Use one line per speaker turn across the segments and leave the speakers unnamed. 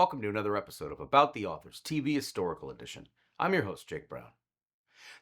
welcome to another episode of About the Authors TV Historical Edition. I'm your host, Jake Brown.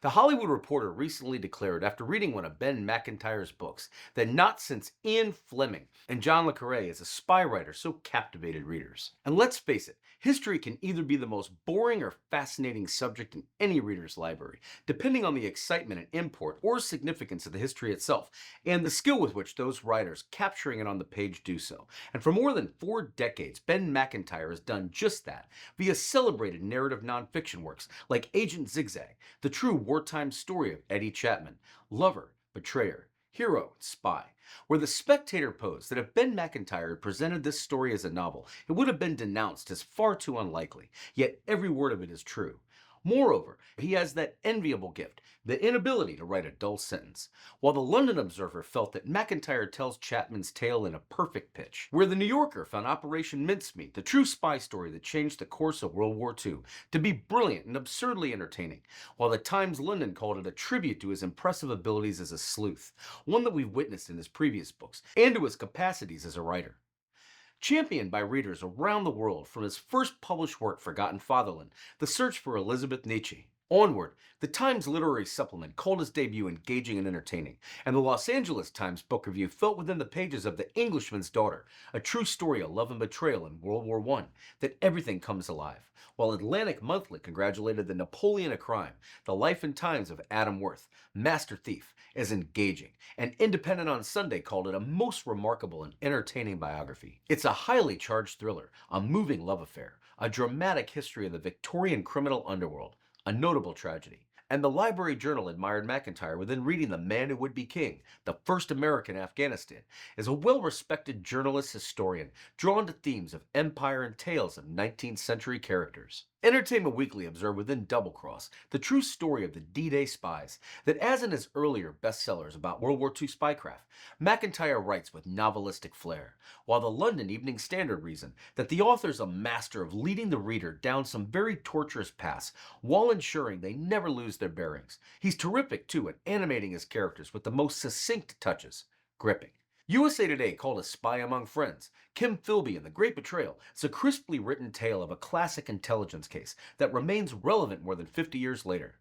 The Hollywood Reporter recently declared, after reading one of Ben Macintyre's books, that not since Ian Fleming and John le Carre has a spy writer so captivated readers. And let's face it, history can either be the most boring or fascinating subject in any reader's library, depending on the excitement and import or significance of the history itself, and the skill with which those writers capturing it on the page do so. And for more than 4 decades, Ben Macintyre has done just that via celebrated narrative nonfiction works like Agent Zigzag, the true wartime story of Eddie Chapman, lover, betrayer, hero, and spy, where the Spectator posed that if Ben Macintyre had presented this story as a novel, it would have been denounced as far too unlikely, yet every word of it is true. Moreover, he has that enviable gift, the inability to write a dull sentence, while the London Observer felt that Macintyre tells Chapman's tale in a perfect pitch, where the New Yorker found Operation Mincemeat, the true spy story that changed the course of World War II, to be brilliant and absurdly entertaining, while the Times London called it a tribute to his impressive abilities as a sleuth, one that we've witnessed in his previous books, and to his capacities as a writer. Championed by readers around the world from his first published work, Forgotten Fatherland, The Search for Elizabeth Nietzsche, onward, the Times Literary Supplement called his debut engaging and entertaining, and the Los Angeles Times Book Review felt within the pages of The Englishman's Daughter, a true story of love and betrayal in World War I, that everything comes alive, while Atlantic Monthly congratulated the Napoleon of Crime, the life and times of Adam Worth, master thief, as engaging, and Independent on Sunday called it a most remarkable and entertaining biography. It's a highly charged thriller, a moving love affair, a dramatic history of the Victorian criminal underworld, a notable tragedy. And the Library Journal admired Macintyre within reading The Man Who Would Be King, the first American in Afghanistan, as a well-respected journalist historian drawn to themes of empire and tales of 19th century characters. Entertainment Weekly observed within Double Cross the true story of the D-Day spies, that as in his earlier bestsellers about World War II spycraft, Macintyre writes with novelistic flair, while the London Evening Standard reasoned that the author is a master of leading the reader down some very torturous paths while ensuring they never lose their bearings. He's terrific too at animating his characters with the most succinct touches, gripping. USA Today called A Spy Among Friends, Kim Philby and The Great Betrayal, is a crisply written tale of a classic intelligence case that remains relevant more than 50 years later.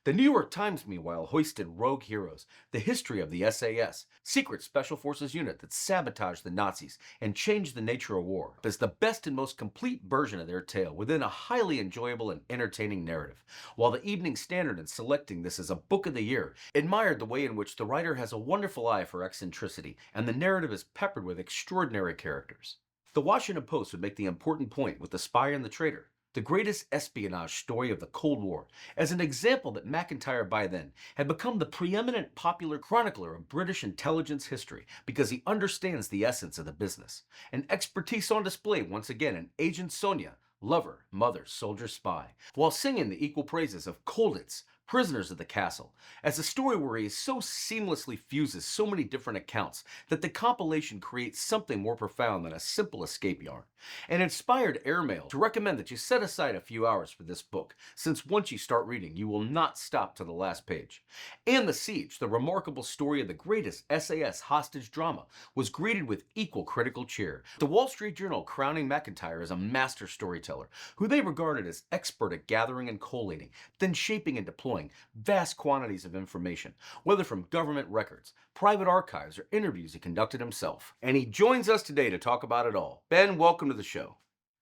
The New York Times, meanwhile, hoisted Rogue Heroes, the history of the SAS, secret special forces unit that sabotaged the Nazis and changed the nature of war, as the best and most complete version of their tale within a highly enjoyable and entertaining narrative, while the Evening Standard, in selecting this as a book of the year, admired the way in which the writer has a wonderful eye for eccentricity, and the narrative is peppered with extraordinary characters. The Washington Post would make the important point with The Spy and the Traitor, the greatest espionage story of the Cold War, as an example that Macintyre by then had become the preeminent popular chronicler of British intelligence history because he understands the essence of the business. An expertise on display once again in Agent Sonya, lover, mother, soldier, spy, while singing the equal praises of Colditz, Prisoners of the Castle, as a story where he so seamlessly fuses so many different accounts that the compilation creates something more profound than a simple escape yarn, and inspired Airmail to recommend that you set aside a few hours for this book, since once you start reading, you will not stop to the last page. And The Siege, the remarkable story of the greatest SAS hostage drama, was greeted with equal critical cheer, the Wall Street Journal crowning Macintyre as a master storyteller, who they regarded as expert at gathering and collating, then shaping and deploying vast quantities of information, whether from government records, private archives, or interviews he conducted himself. And he joins us today to talk about it all. Ben, welcome to the show.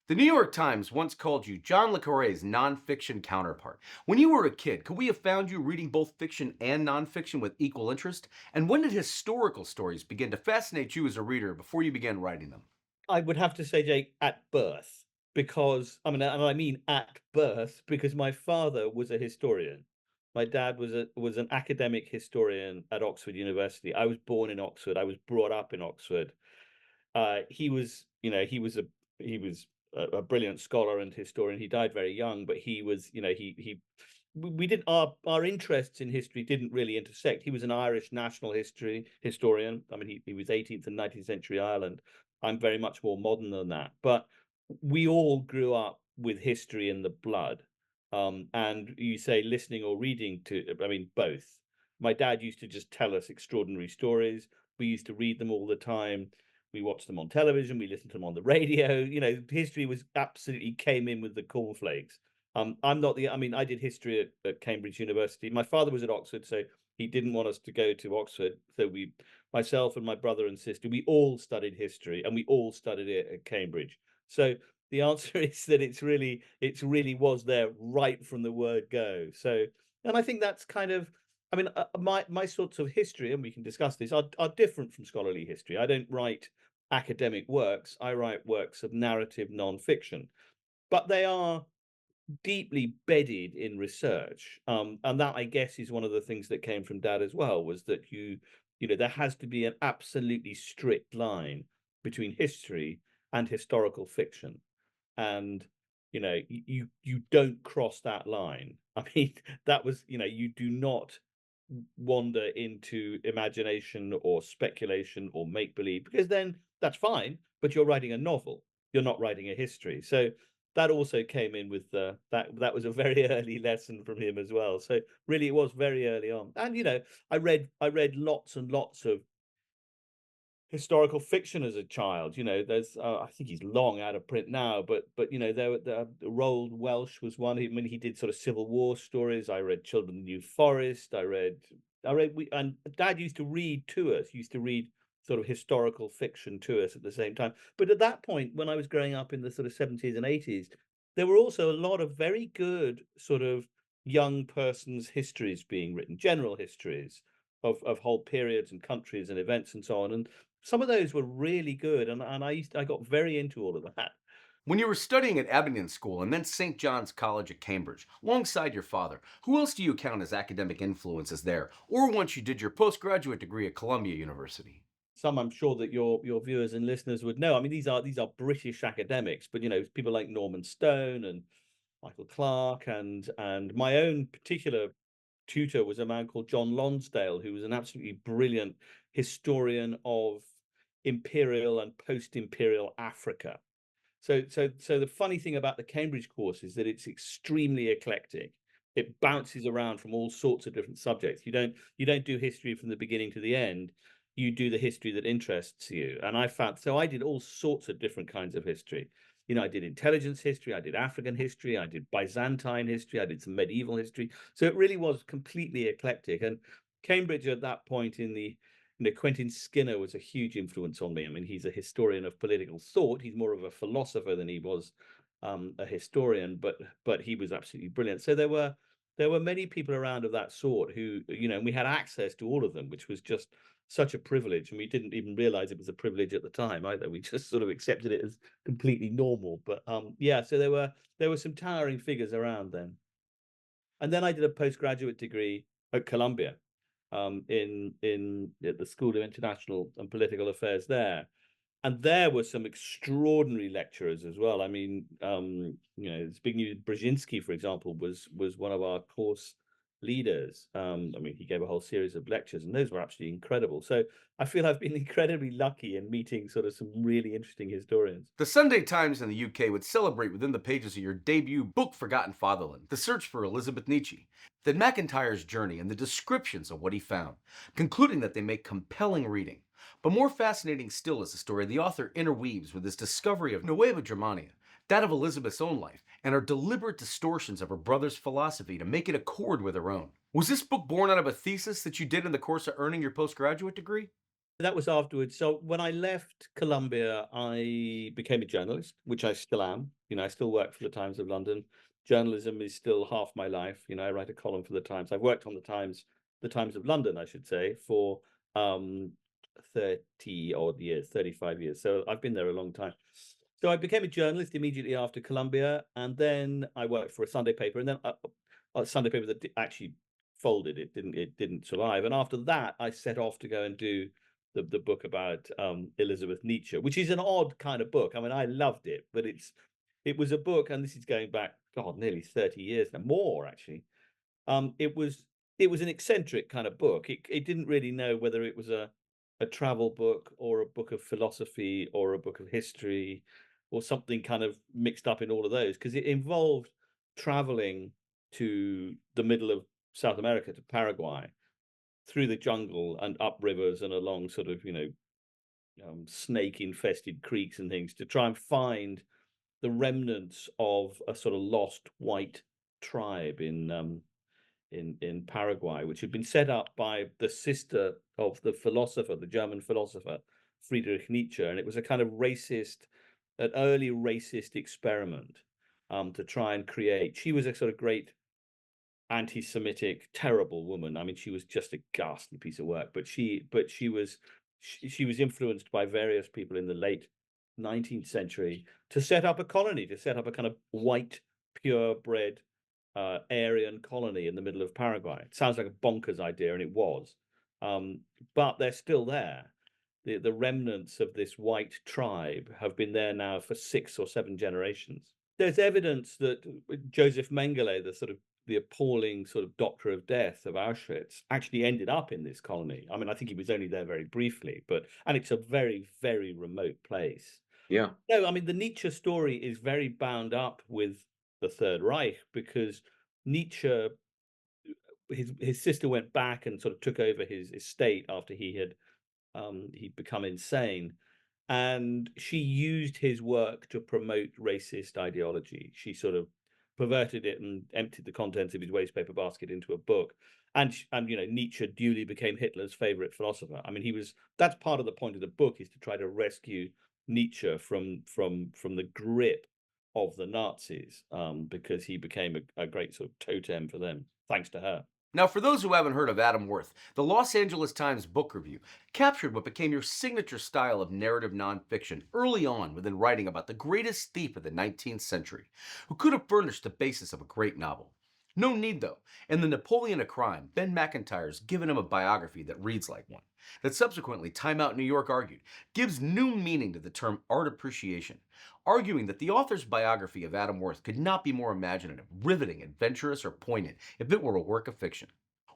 The New York Times once called you John le Carre's nonfiction counterpart. When you were a kid, could we have found you reading both fiction and nonfiction with equal interest? And when did historical stories begin to fascinate you as a reader before you began writing them?
I would have to say, Jake, at birth, because I mean at birth, because my father was a historian. My dad was an academic historian at Oxford University. I was born in Oxford. I was brought up in Oxford. He was, he was a brilliant scholar and historian. He died very young, but he was, he we didn't our interests in history didn't really intersect. He was an Irish national history historian. I mean, he was 18th and 19th century Ireland. I'm very much more modern than that, but we all grew up with history in the blood. And you say listening or reading to, I mean, both. My dad used to just tell us extraordinary stories. We used to read them all the time. We watched them on television. We listened to them on the radio. You know, history was absolutely came in with the cornflakes. I'm not the. I mean, I did history at Cambridge University. My father was at Oxford, so he didn't want us to go to Oxford. So myself and my brother and sister, we all studied history, and we all studied it at Cambridge. So the answer is that it's really was there right from the word go. So, and I think that's kind of, I mean, my sorts of history, and we can discuss this, are different from scholarly history. I don't write academic works. I write works of narrative nonfiction, but they are deeply bedded in research. And that, I guess, is one of the things that came from Dad as well, was that there has to be an absolutely strict line between history and historical fiction. And you don't cross that line. I mean, that was, you do not wander into imagination or speculation or make believe, because then that's fine, but you're writing a novel, you're not writing a history. So that also came in with that was a very early lesson from him as well. So really it was very early on. And I read lots and lots of historical fiction as a child. There's I think he's long out of print now, but there Roald Welsh was one. He did sort of Civil War stories. I read Children of the New Forest. And Dad used to read to us. Used to read sort of historical fiction to us at the same time. But at that point, when I was growing up in the sort of 70s and 80s, there were also a lot of very good sort of young person's histories being written, general histories of whole periods and countries and events and so on. And some of those were really good, and I got very into all of that.
When you were studying at Abingdon School and then St. John's College at Cambridge, alongside your father, who else do you count as academic influences there, or once you did your postgraduate degree at Columbia University?
Some I'm sure that your viewers and listeners would know. I mean, these are British academics, but people like Norman Stone and Michael Clarke, and my own particular tutor was a man called John Lonsdale, who was an absolutely brilliant historian of imperial and post-imperial Africa. So the funny thing about the Cambridge course is that it's extremely eclectic. It bounces around from all sorts of different subjects. You don't do history from the beginning to the end. You do the history that interests you. And I did all sorts of different kinds of history. I did intelligence history, I did African history, I did Byzantine history, I did some medieval history. So it really was completely eclectic. And Cambridge at that point Quentin Skinner was a huge influence on me. I mean, he's a historian of political thought. He's more of a philosopher than he was a historian, but he was absolutely brilliant. So there were many people around of that sort who, and we had access to all of them, which was just such a privilege. And we didn't even realize it was a privilege at the time either. We just sort of accepted it as completely normal. But yeah, so there were some towering figures around then. And then I did a postgraduate degree at Columbia, in at the School of International and Political Affairs there. And there were some extraordinary lecturers as well. I mean, Zbigniew Brzezinski, for example, was one of our course leaders. I mean, he gave a whole series of lectures, and those were absolutely incredible. So I feel I've been incredibly lucky in meeting sort of some really interesting historians.
The Sunday Times in the UK would celebrate within the pages of your debut book, Forgotten Fatherland, The Search for Elizabeth Nietzsche, that Macintyre's journey and the descriptions of what he found, concluding that they make compelling reading. But more fascinating still is the story the author interweaves with his discovery of Nueva Germania, that of Elizabeth's own life, and her deliberate distortions of her brother's philosophy to make it accord with her own. Was this book born out of a thesis that you did in the course of earning your postgraduate degree?
That was afterwards. So when I left Columbia, I became a journalist, which I still am. I still work for the Times of London. Journalism is still half my life. I write a column for the Times. I've worked on the Times of London, I should say, for 30 odd years, 35 years. So I've been there a long time. So I became a journalist immediately after Columbia, and then I worked for a Sunday paper, and then a Sunday paper that actually folded. It didn't survive. And after that, I set off to go and do the book about Elizabeth Nietzsche, which is an odd kind of book. I mean, I loved it, but it was a book, and this is going back, God, nearly 30 years now, more actually. It was an eccentric kind of book. It didn't really know whether it was a travel book or a book of philosophy or a book of history or something kind of mixed up in all of those, because it involved traveling to the middle of South America, to Paraguay, through the jungle and up rivers and along sort of snake-infested creeks and things to try and find the remnants of a sort of lost white tribe in Paraguay, which had been set up by the sister of the philosopher, the German philosopher Friedrich Nietzsche, and it was a kind of an early racist experiment to try and create. She was a sort of great anti-Semitic, terrible woman. I mean, she was just a ghastly piece of work. But she was influenced by various people in the late 19th century to set up a colony, to set up a kind of white, purebred Aryan colony in the middle of Paraguay. It sounds like a bonkers idea, and it was, but they're still there. The remnants of this white tribe have been there now for 6 or 7 generations. There's evidence that Joseph Mengele, the appalling sort of doctor of death of Auschwitz, actually ended up in this colony. I mean, I think he was only there very briefly, and it's a very, very remote place.
Yeah.
No, I mean, the Nietzsche story is very bound up with the Third Reich, because Nietzsche, his sister went back and sort of took over his estate after he'd become insane, and she used his work to promote racist ideology. She sort of perverted it and emptied the contents of his wastepaper basket into a book. And Nietzsche duly became Hitler's favorite philosopher. I mean, that's part of the point of the book, is to try to rescue Nietzsche from the grip of the Nazis, because he became a great sort of totem for them, thanks to her.
Now, for those who haven't heard of Adam Worth, the Los Angeles Times book review captured what became your signature style of narrative nonfiction early on within writing about the greatest thief of the 19th century, who could have furnished the basis of a great novel. No need, though. In The Napoleon of Crime, Ben Macintyre's given him a biography that reads like one, that subsequently Time Out New York argued gives new meaning to the term art appreciation, arguing that the author's biography of Adam Worth could not be more imaginative, riveting, adventurous, or poignant if it were a work of fiction.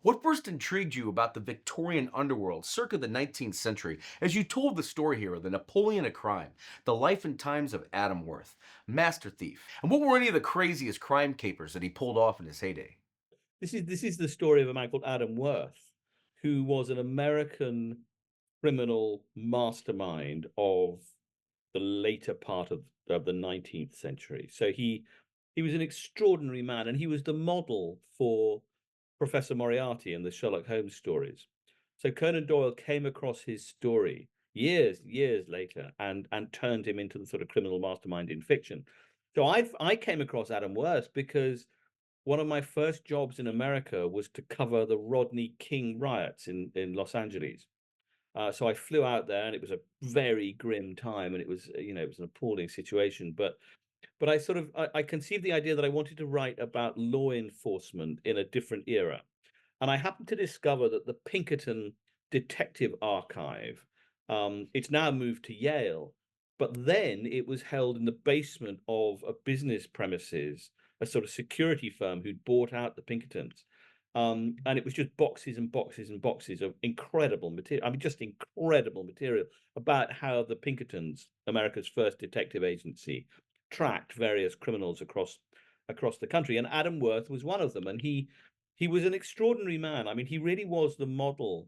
What first intrigued you about the Victorian underworld circa the 19th century as you told the story here of the Napoleon of Crime, the life and times of Adam Worth, master thief, and what were any of the craziest crime capers that he pulled off in his heyday?
This is the story of a man called Adam Worth, who was an American criminal mastermind of the later part of the 19th century. So he was an extraordinary man, and he was the model for Professor Moriarty in the Sherlock Holmes stories. So Conan Doyle came across his story years later and turned him into the sort of criminal mastermind in fiction. So I came across Adam Worth because one of my first jobs in America was to cover the Rodney King riots in Los Angeles. So I flew out there, and it was a very grim time, and it was an appalling situation. But I conceived the idea that I wanted to write about law enforcement in a different era. And I happened to discover that the Pinkerton Detective Archive, it's now moved to Yale, but then it was held in the basement of a business premises, a sort of security firm who'd bought out the Pinkertons. And it was just boxes and boxes and boxes of incredible material. I mean, just incredible material about how the Pinkertons, America's first detective agency, tracked various criminals across the country. And Adam Worth was one of them. And he was an extraordinary man. I mean, he really was the model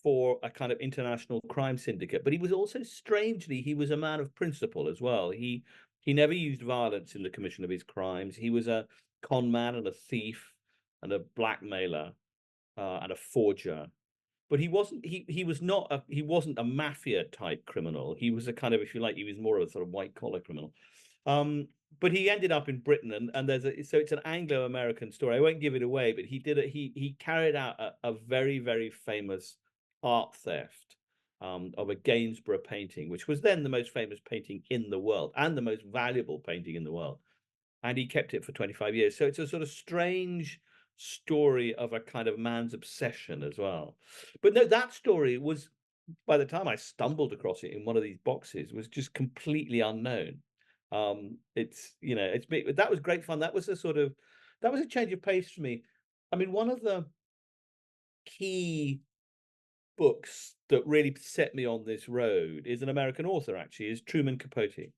for a kind of international crime syndicate. But he was also, strangely, he was a man of principle as well. He never used violence in the commission of his crimes. He was a con man and a thief and a blackmailer and a forger. But he wasn't a mafia type criminal. He was a kind of, if you like, he was more of a sort of white collar criminal. But he ended up in Britain, and so it's an Anglo-American story. I won't give it away, but he carried out a very, very famous art theft of a Gainsborough painting, which was then the most famous painting in the world and the most valuable painting in the world. And he kept it for 25 years. So it's a sort of strange story of a kind of man's obsession as well. But no, that story was, by the time I stumbled across it in one of these boxes, was just completely unknown. That was great fun. That was a change of pace for me. I mean, one of the key books that really set me on this road is an American author, actually, is Truman Capote.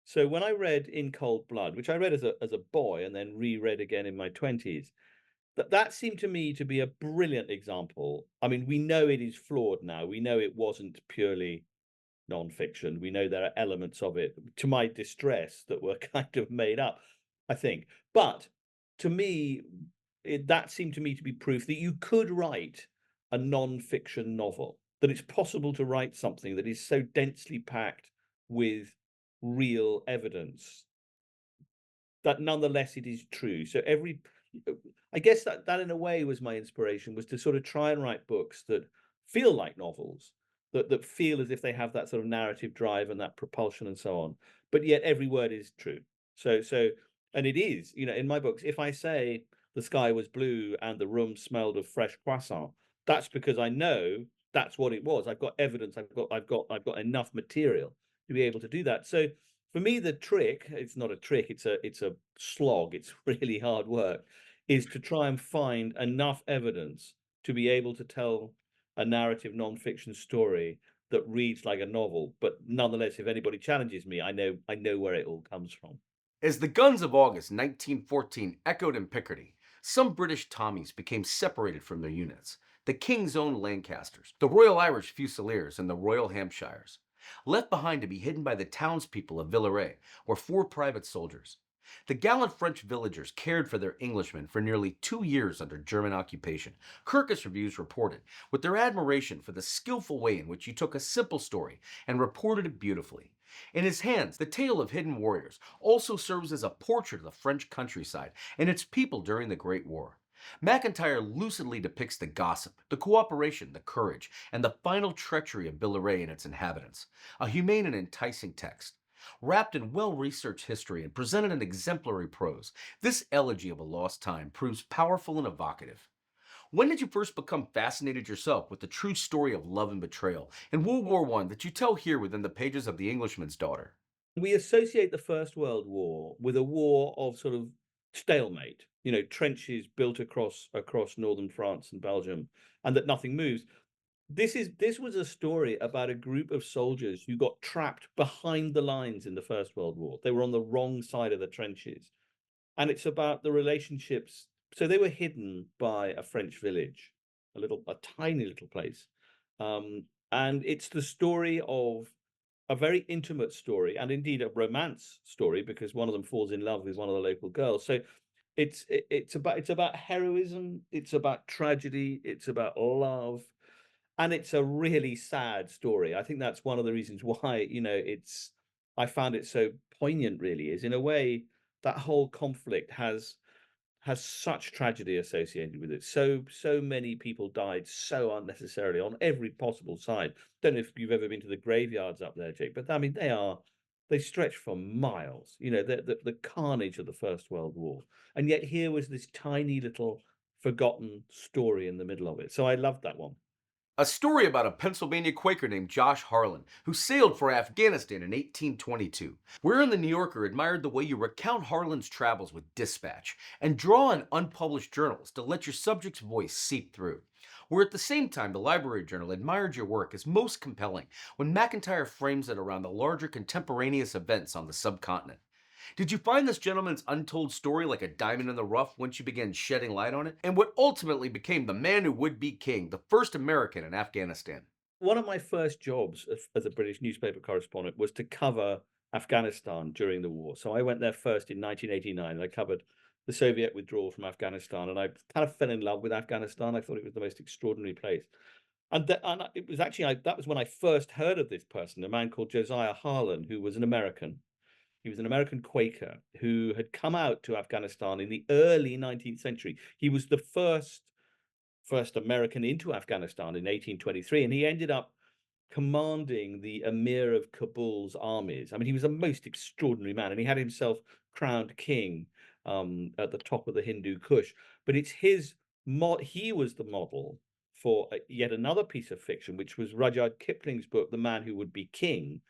So when I read In Cold Blood, which I read as a boy and then reread again in my 20s, that seemed to me to be a brilliant example. I mean, we know it is flawed now. We know it wasn't purely nonfiction. We know there are elements of it, to my distress, that were kind of made up, I think. But to me, that seemed to me to be proof that you could write a nonfiction novel, that it's possible to write something that is so densely packed with real evidence that nonetheless it is true. So I guess that in a way was my inspiration, was to sort of try and write books that feel like novels, that feel as if they have that sort of narrative drive and that propulsion and so on, but yet every word is true. So and it is, in my books, if I say the sky was blue and the room smelled of fresh croissant, that's because I know that's what it was. I've got evidence. I've got enough material to be able to do that. So for me, the trick, it's not a trick, it's a slog, it's really hard work, is to try and find enough evidence to be able to tell a narrative nonfiction story that reads like a novel. But nonetheless, if anybody challenges me, I know where it all comes from.
As the guns of August 1914 echoed in Picardy, some British Tommies became separated from their units: the King's Own Lancasters, the Royal Irish Fusiliers, and the Royal Hampshires. Left behind to be hidden by the townspeople of Villeray were 4 private soldiers. The gallant French villagers cared for their Englishmen for nearly 2 years under German occupation. Kirkus reviews reported with their admiration for the skillful way in which he took a simple story and reported it beautifully. In his hands, the tale of hidden warriors also serves as a portrait of the French countryside and its people during the Great War. Macintyre lucidly depicts the gossip, the cooperation, the courage, and the final treachery of Villeray and its inhabitants. A humane and enticing text. Wrapped in well-researched history and presented in exemplary prose, this elegy of a lost time proves powerful and evocative. When did you first become fascinated yourself with the true story of love and betrayal in World War I that you tell here within the pages of The Englishman's Daughter?
We associate the First World War with a war of sort of stalemate, trenches built across northern France and Belgium, and that nothing moves. This was a story about a group of soldiers who got trapped behind the lines in the First World War. They were on the wrong side of the trenches. And it's about the relationships. So they were hidden by a French village, a tiny little place. And it's the story of a very intimate story, and indeed a romance story, because one of them falls in love with one of the local girls. So it's about heroism, it's about tragedy, it's about love, and it's a really sad story. I think that's one of the reasons why, I found it so poignant, really, is in a way that whole conflict has such tragedy associated with it. So many people died so unnecessarily on every possible side. Don't know if you've ever been to the graveyards up there, Jake, but I mean they stretch for miles. The carnage of the First World War, and yet here was this tiny little forgotten story in the middle of it. So I loved that one.
A story about a Pennsylvania Quaker named Josh Harlan, who sailed for Afghanistan in 1822. We're in the New Yorker admired the way you recount Harlan's travels with dispatch and draw on unpublished journals to let your subject's voice seep through. Where at the same time, the Library Journal admired your work as most compelling when Macintyre frames it around the larger contemporaneous events on the subcontinent. Did you find this gentleman's untold story like a diamond in the rough once you began shedding light on it? And what ultimately became the man who would be king, the first American in Afghanistan?
One of my first jobs as a British newspaper correspondent was to cover Afghanistan during the war. So I went there first in 1989, and I covered the Soviet withdrawal from Afghanistan, and I kind of fell in love with Afghanistan. I thought it was the most extraordinary place. And it was actually that was when I first heard of this person, a man called Josiah Harlan, who was an American. He was an American Quaker who had come out to Afghanistan in the early 19th century. He was the first American into Afghanistan in 1823, and he ended up commanding the Emir of Kabul's armies. I mean, he was a most extraordinary man, and he had himself crowned king at the top of the Hindu Kush. But it's he was the model for yet another piece of fiction, which was Rudyard Kipling's book, The Man Who Would Be King,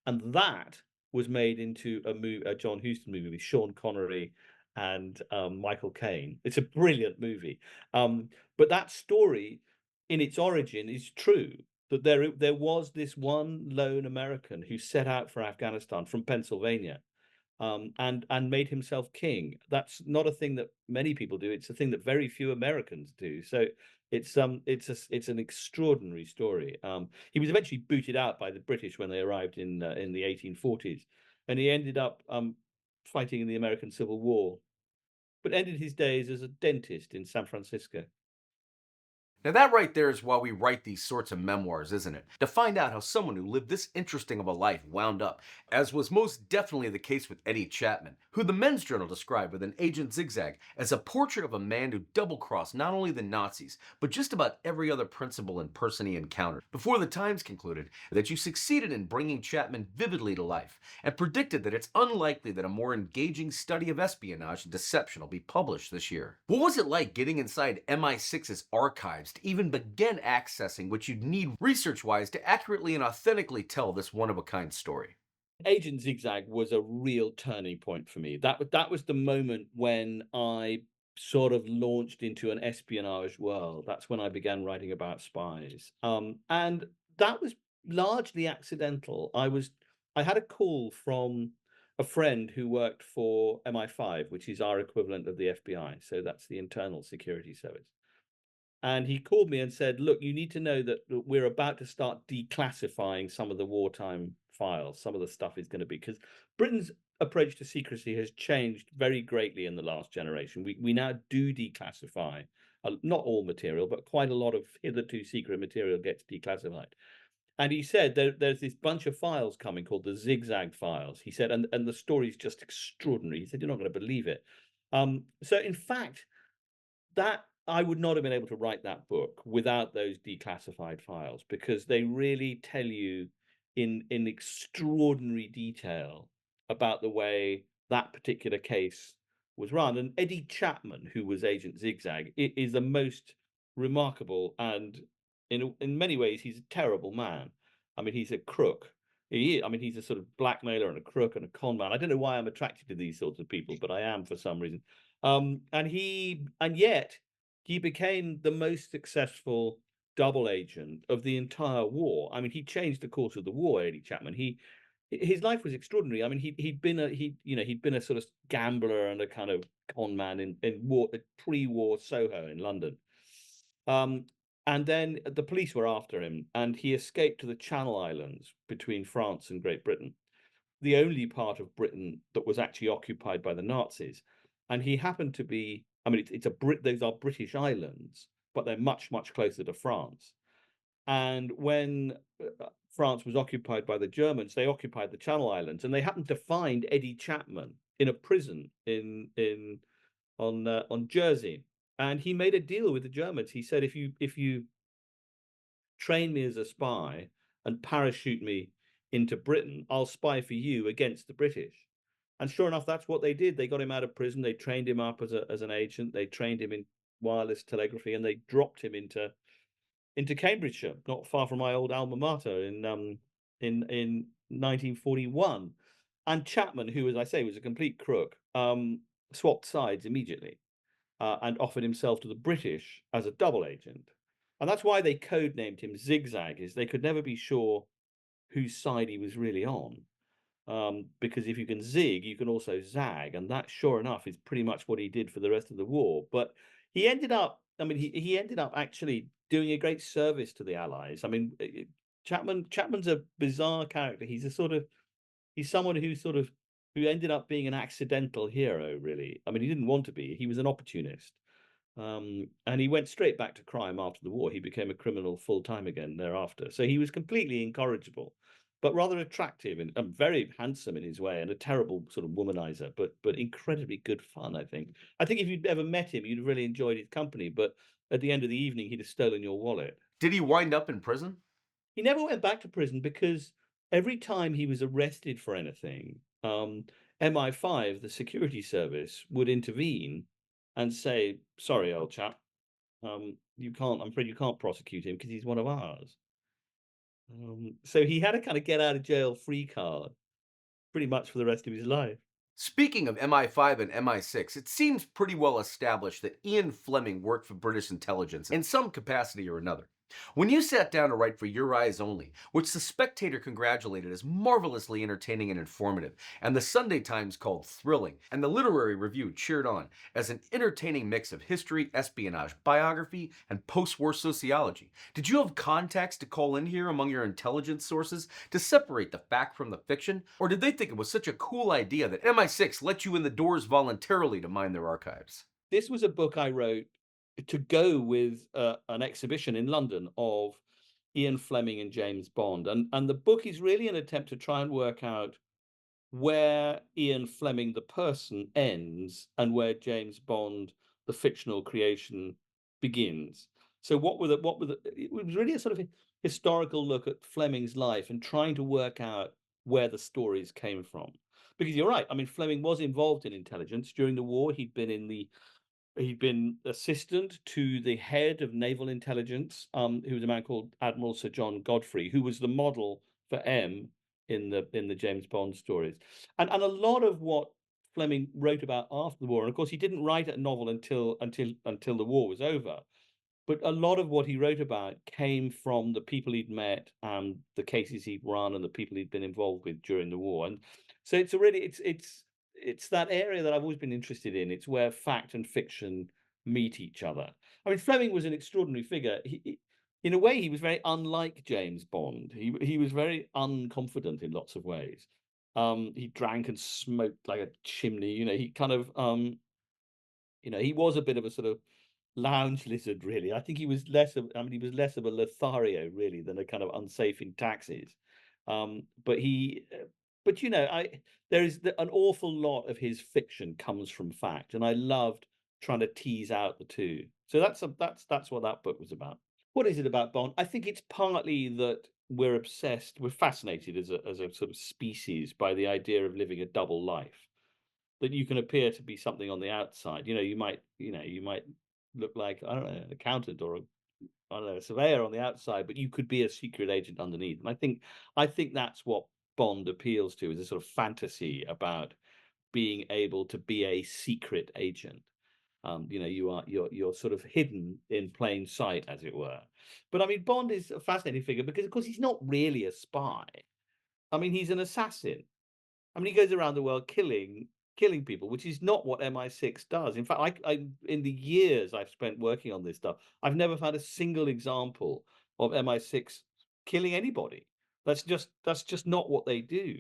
and that was made into a John Huston movie with Sean Connery and Michael Caine. It's a brilliant movie. But that story, in its origin, is true. That there was this one lone American who set out for Afghanistan from Pennsylvania, and made himself king. That's not a thing that many people do. It's a thing that very few Americans do. So it's an extraordinary story. He was eventually booted out by the British when they arrived in the 1840s, and he ended up fighting in the American Civil War, but ended his days as a dentist in San Francisco.
Now, that right there is why we write these sorts of memoirs, isn't it? To find out how someone who lived this interesting of a life wound up, as was most definitely the case with Eddie Chapman, who the Men's Journal described with an Agent Zigzag as a portrait of a man who double crossed not only the Nazis, but just about every other principal and person he encountered. Before the Times concluded that you succeeded in bringing Chapman vividly to life, and predicted that it's unlikely that a more engaging study of espionage and deception will be published this year. What was it like getting inside MI6's archives to even begin accessing what you'd need research-wise to accurately and authentically tell this one-of-a-kind story?
Agent Zigzag was a real turning point for me. That was the moment when I sort of launched into an espionage world. That's when I began writing about spies. And that was largely accidental. I had a call from a friend who worked for MI5, which is our equivalent of the FBI. So that's the Internal Security Service. And he called me and said, "Look, you need to know that we're about to start declassifying some of the wartime files. Some of the stuff is going to be because Britain's approach to secrecy has changed very greatly in the last generation. We now do declassify, not all material, but quite a lot of hitherto secret material gets declassified." And he said there's this bunch of files coming called the Zigzag files. He said, and the story's just extraordinary. He said, "You're not going to believe it." So in fact, that I would not have been able to write that book without those declassified files, because they really tell you in extraordinary detail about the way that particular case was run. And Eddie Chapman, who was Agent Zigzag, is the most remarkable, and in many ways he's a terrible man. I mean, he's a crook. I mean, he's a sort of blackmailer and a crook and a con man. I don't know why I'm attracted to these sorts of people, but I am for some reason. And yet he became the most successful double agent of the entire war. I mean, he changed the course of the war, Eddie Chapman. His life was extraordinary. I mean, he'd been a sort of gambler and a kind of con man in war, pre-war Soho in London. And then the police were after him, and he escaped to the Channel Islands between France and Great Britain, the only part of Britain that was actually occupied by the Nazis. And he happened to be, I mean, those are British islands, but they're much, much closer to France. And when France was occupied by the Germans, they occupied the Channel Islands, and they happened to find Eddie Chapman in a prison on Jersey. And he made a deal with the Germans. He said, if you train me as a spy and parachute me into Britain, I'll spy for you against the British. And sure enough, that's what they did. They got him out of prison. They trained him up as an agent. They trained him in wireless telegraphy, and they dropped him into Cambridgeshire, not far from my old alma mater in 1941. And Chapman, who, as I say, was a complete crook, swapped sides immediately and offered himself to the British as a double agent. And that's why they codenamed him Zigzag, is they could never be sure whose side he was really on. Because if you can zig, you can also zag, and that, sure enough, is pretty much what he did for the rest of the war. But he ended up, I mean, he ended up actually doing a great service to the Allies. I mean, Chapman's a bizarre character. He's someone who ended up being an accidental hero, really. I mean, he didn't want to be. He was an opportunist. And he went straight back to crime after the war. He became a criminal full time again thereafter. So he was completely incorrigible, but rather attractive and very handsome in his way, and a terrible sort of womanizer, but incredibly good fun, I think. I think if you'd ever met him, you'd have really enjoyed his company, but at the end of the evening, he'd have stolen your wallet.
Did he wind up in prison?
He never went back to prison, because every time he was arrested for anything, MI5, the security service, would intervene and say, "Sorry, old chap, I'm afraid you can't prosecute him because he's one of ours." So he had a kind of get out of jail free card pretty much for the rest of his life.
Speaking of MI5 and MI6, it seems pretty well established that Ian Fleming worked for British intelligence in some capacity or another. When you sat down to write for Your Eyes Only, which the Spectator congratulated as marvelously entertaining and informative, and the Sunday Times called thrilling, and the Literary Review cheered on as an entertaining mix of history, espionage, biography, and post war sociology, did you have contacts to call in here among your intelligence sources to separate the fact from the fiction? Or did they think it was such a cool idea that MI6 let you in the doors voluntarily to mine their archives?
This was a book I wrote to go with an exhibition in London of Ian Fleming and James Bond, and the book is really an attempt to try and work out where Ian Fleming the person ends and where James Bond the fictional creation begins. So it was really a sort of historical look at Fleming's life and trying to work out where the stories came from. Because you're right, I mean Fleming was involved in intelligence during the war. He'd been assistant to the head of naval intelligence, who was a man called Admiral Sir John Godfrey, who was the model for M in the James Bond stories. And a lot of what Fleming wrote about after the war, and of course he didn't write a novel until the war was over, but a lot of what he wrote about came from the people he'd met and the cases he'd run and the people he'd been involved with during the war. And so it's that area that I've always been interested in. It's where fact and fiction meet each other. I mean, Fleming was an extraordinary figure. In a way, he was very unlike James Bond. He was very unconfident in lots of ways. He drank and smoked like a chimney. He kind of he was a bit of a sort of lounge lizard, really. I think he was he was less of a Lothario, really, than a kind of unsafe in taxis. But there is an awful lot of his fiction comes from fact, and I loved trying to tease out the two. So that's what that book was about. What is it about Bond? I think it's partly that we're fascinated as a sort of species by the idea of living a double life. That you can appear to be something on the outside. You might look like, I don't know, an accountant or I don't know, a surveyor on the outside, but you could be a secret agent underneath. And I think that's what Bond appeals to, is a sort of fantasy about being able to be a secret agent. You're sort of hidden in plain sight, as it were. But I mean, Bond is a fascinating figure because, of course, he's not really a spy. I mean, he's an assassin. I mean, he goes around the world killing people, which is not what MI6 does. In fact, I in the years I've spent working on this stuff, I've never found a single example of MI6 killing anybody. That's just not what they do.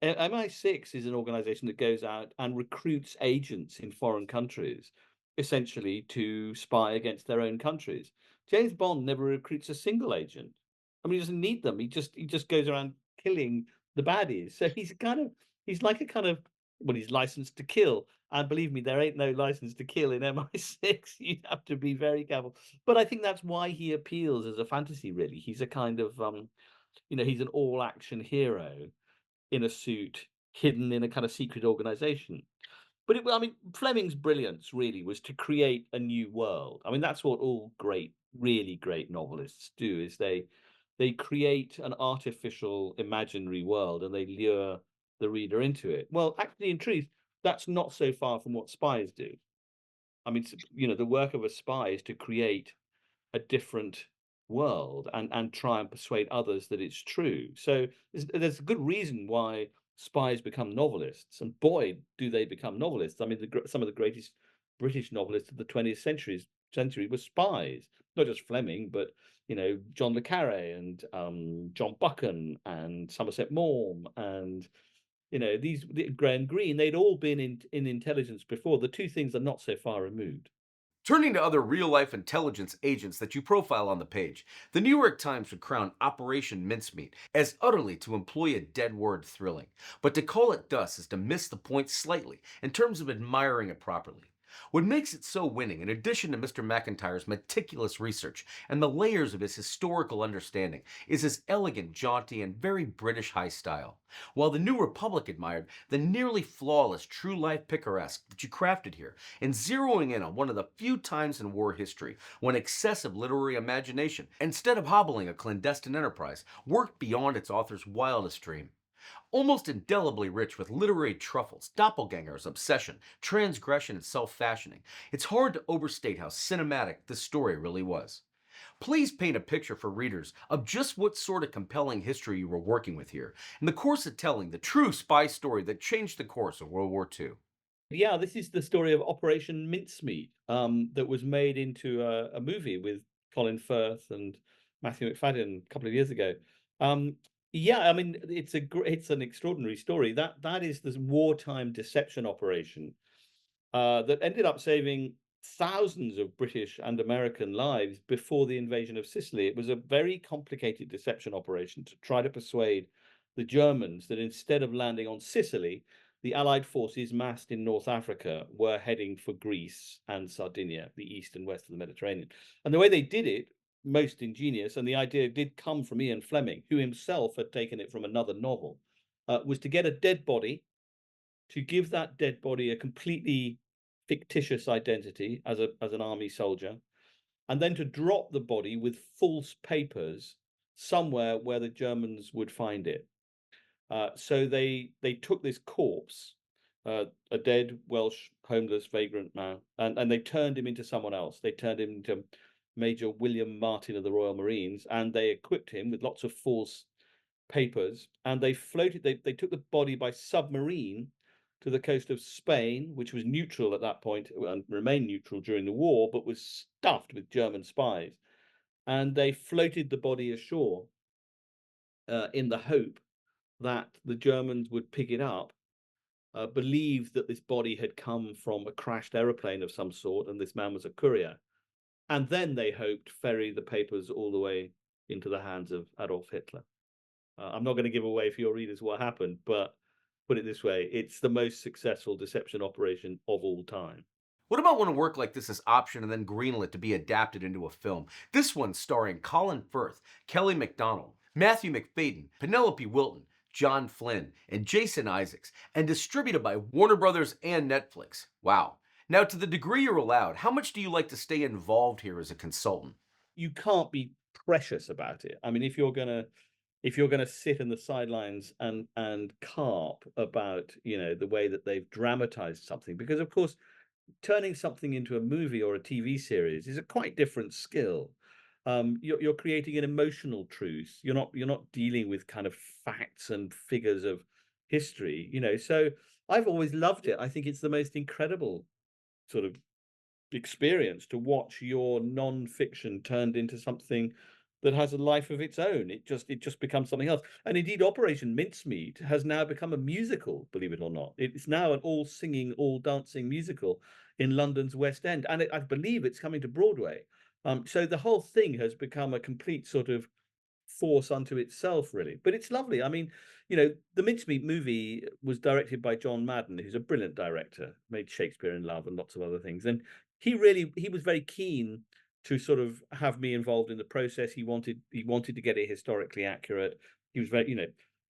MI6 is an organization that goes out and recruits agents in foreign countries, essentially to spy against their own countries. James Bond never recruits a single agent. I mean, he doesn't need them. He just goes around killing the baddies. So he's like a kind of well, he's licensed to kill. And believe me, there ain't no license to kill in MI6. You'd have to be very careful. But I think that's why he appeals as a fantasy, really. He's a kind of he's an all action hero in a suit, hidden in a kind of secret organization. But I mean, Fleming's brilliance really was to create a new world. I mean, that's what all really great novelists do, is they create an artificial imaginary world and they lure the reader into it. Well, actually, in truth, that's not so far from what spies do. I mean, the work of a spy is to create a different world and try and persuade others that it's true. So there's a good reason why spies become novelists, and boy, do they become novelists. I mean, some of the greatest British novelists of the 20th century were spies. Not just Fleming, but John le Carré and John Buchan and Somerset Maugham and Graham Greene. They'd all been in intelligence before. The two things are not so far removed.
Turning to other real life intelligence agents that you profile on the page, the New York Times would crown Operation Mincemeat as utterly to employ a dead word thrilling, but to call it thus is to miss the point slightly in terms of admiring it properly. What makes it so winning, in addition to Mr. Macintyre's meticulous research and the layers of his historical understanding, is his elegant, jaunty, and very British high style. While the New Republic admired the nearly flawless true life picaresque that you crafted here, in zeroing in on one of the few times in war history when excessive literary imagination, instead of hobbling a clandestine enterprise, worked beyond its author's wildest dream. Almost indelibly rich with literary truffles, doppelgangers, obsession, transgression, and self fashioning, it's hard to overstate how cinematic this story really was. Please paint a picture for readers of just what sort of compelling history you were working with here, in the course of telling the true spy story that changed the course of World War II.
Yeah, this is the story of Operation Mincemeat, that was made into a movie with Colin Firth and Matthew McFadden a couple of years ago. Um, yeah, I mean, it's an extraordinary story. That is this wartime deception operation that ended up saving thousands of British and American lives before the invasion of Sicily. It was a very complicated deception operation to try to persuade the Germans that instead of landing on Sicily, the Allied forces massed in North Africa were heading for Greece and Sardinia, the east and west of the Mediterranean. And the way they did it, most ingenious, and the idea did come from Ian Fleming, who himself had taken it from another novel, was to get a dead body, to give that dead body a completely fictitious identity as an army soldier, and then to drop the body with false papers somewhere where the Germans would find it. So they took this corpse, a dead Welsh homeless vagrant man, and they turned him into someone else. They turned him into Major William Martin of the Royal Marines, and they equipped him with lots of false papers, and they took the body by submarine to the coast of Spain, which was neutral at that point and remained neutral during the war, but was stuffed with German spies. And they floated the body ashore in the hope that the Germans would pick it up, believed that this body had come from a crashed aeroplane of some sort, and this man was a courier. And then they hoped ferry the papers all the way into the hands of Adolf Hitler. I'm not going to give away for your readers what happened, but put it this way, it's the most successful deception operation of all time.
What about when a work like this is optioned and then greenlit to be adapted into a film? This one starring Colin Firth, Kelly MacDonald, Matthew McFadden, Penelope Wilton, John Flynn, and Jason Isaacs, and distributed by Warner Brothers and Netflix. Wow. Now, to the degree you're allowed, how much do you like to stay involved here as a consultant?
You can't be precious about it. I mean, if you're gonna sit in the sidelines and carp about, the way that they've dramatized something, because of course turning something into a movie or a TV series is a quite different skill. You're creating an emotional truth. You're not dealing with kind of facts and figures of history. So I've always loved it. I think it's the most incredible sort of experience to watch your non-fiction turned into something that has a life of its own. It just becomes something else. And indeed, Operation Mincemeat has now become a musical, believe it or not. It's now an all singing, all dancing musical in London's West End, and I believe it's coming to Broadway. So the whole thing has become a complete sort of force unto itself, really. But it's lovely. I mean, the Mincemeat movie was directed by John Madden, who's a brilliant director, made Shakespeare in Love and lots of other things. And he was very keen to sort of have me involved in the process. He wanted to get it historically accurate. He was very,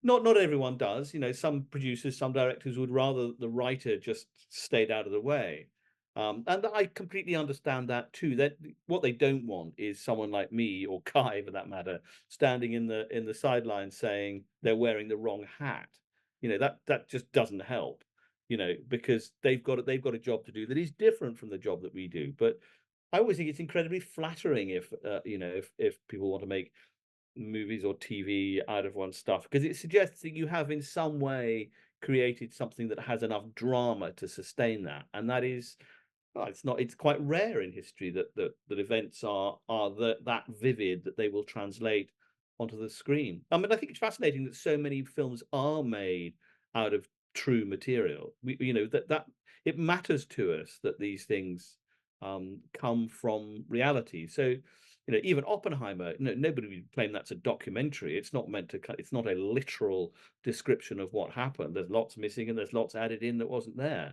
not everyone does. Some producers, some directors would rather the writer just stayed out of the way. And I completely understand that too. That what they don't want is someone like me or Kai, for that matter, standing in the sidelines saying they're wearing the wrong hat. That just doesn't help. Because they've got a job to do that is different from the job that we do. But I always think it's incredibly flattering if if people want to make movies or TV out of one's stuff, because it suggests that you have in some way created something that has enough drama to sustain that, and that is it's quite rare in history that events are that vivid that they will translate onto the screen. I mean, I think it's fascinating that so many films are made out of true material. That it matters to us that these things come from reality. So, even Oppenheimer, nobody would claim that's a documentary. It's not meant to. It's not a literal description of what happened. There's lots missing and there's lots added in that wasn't there.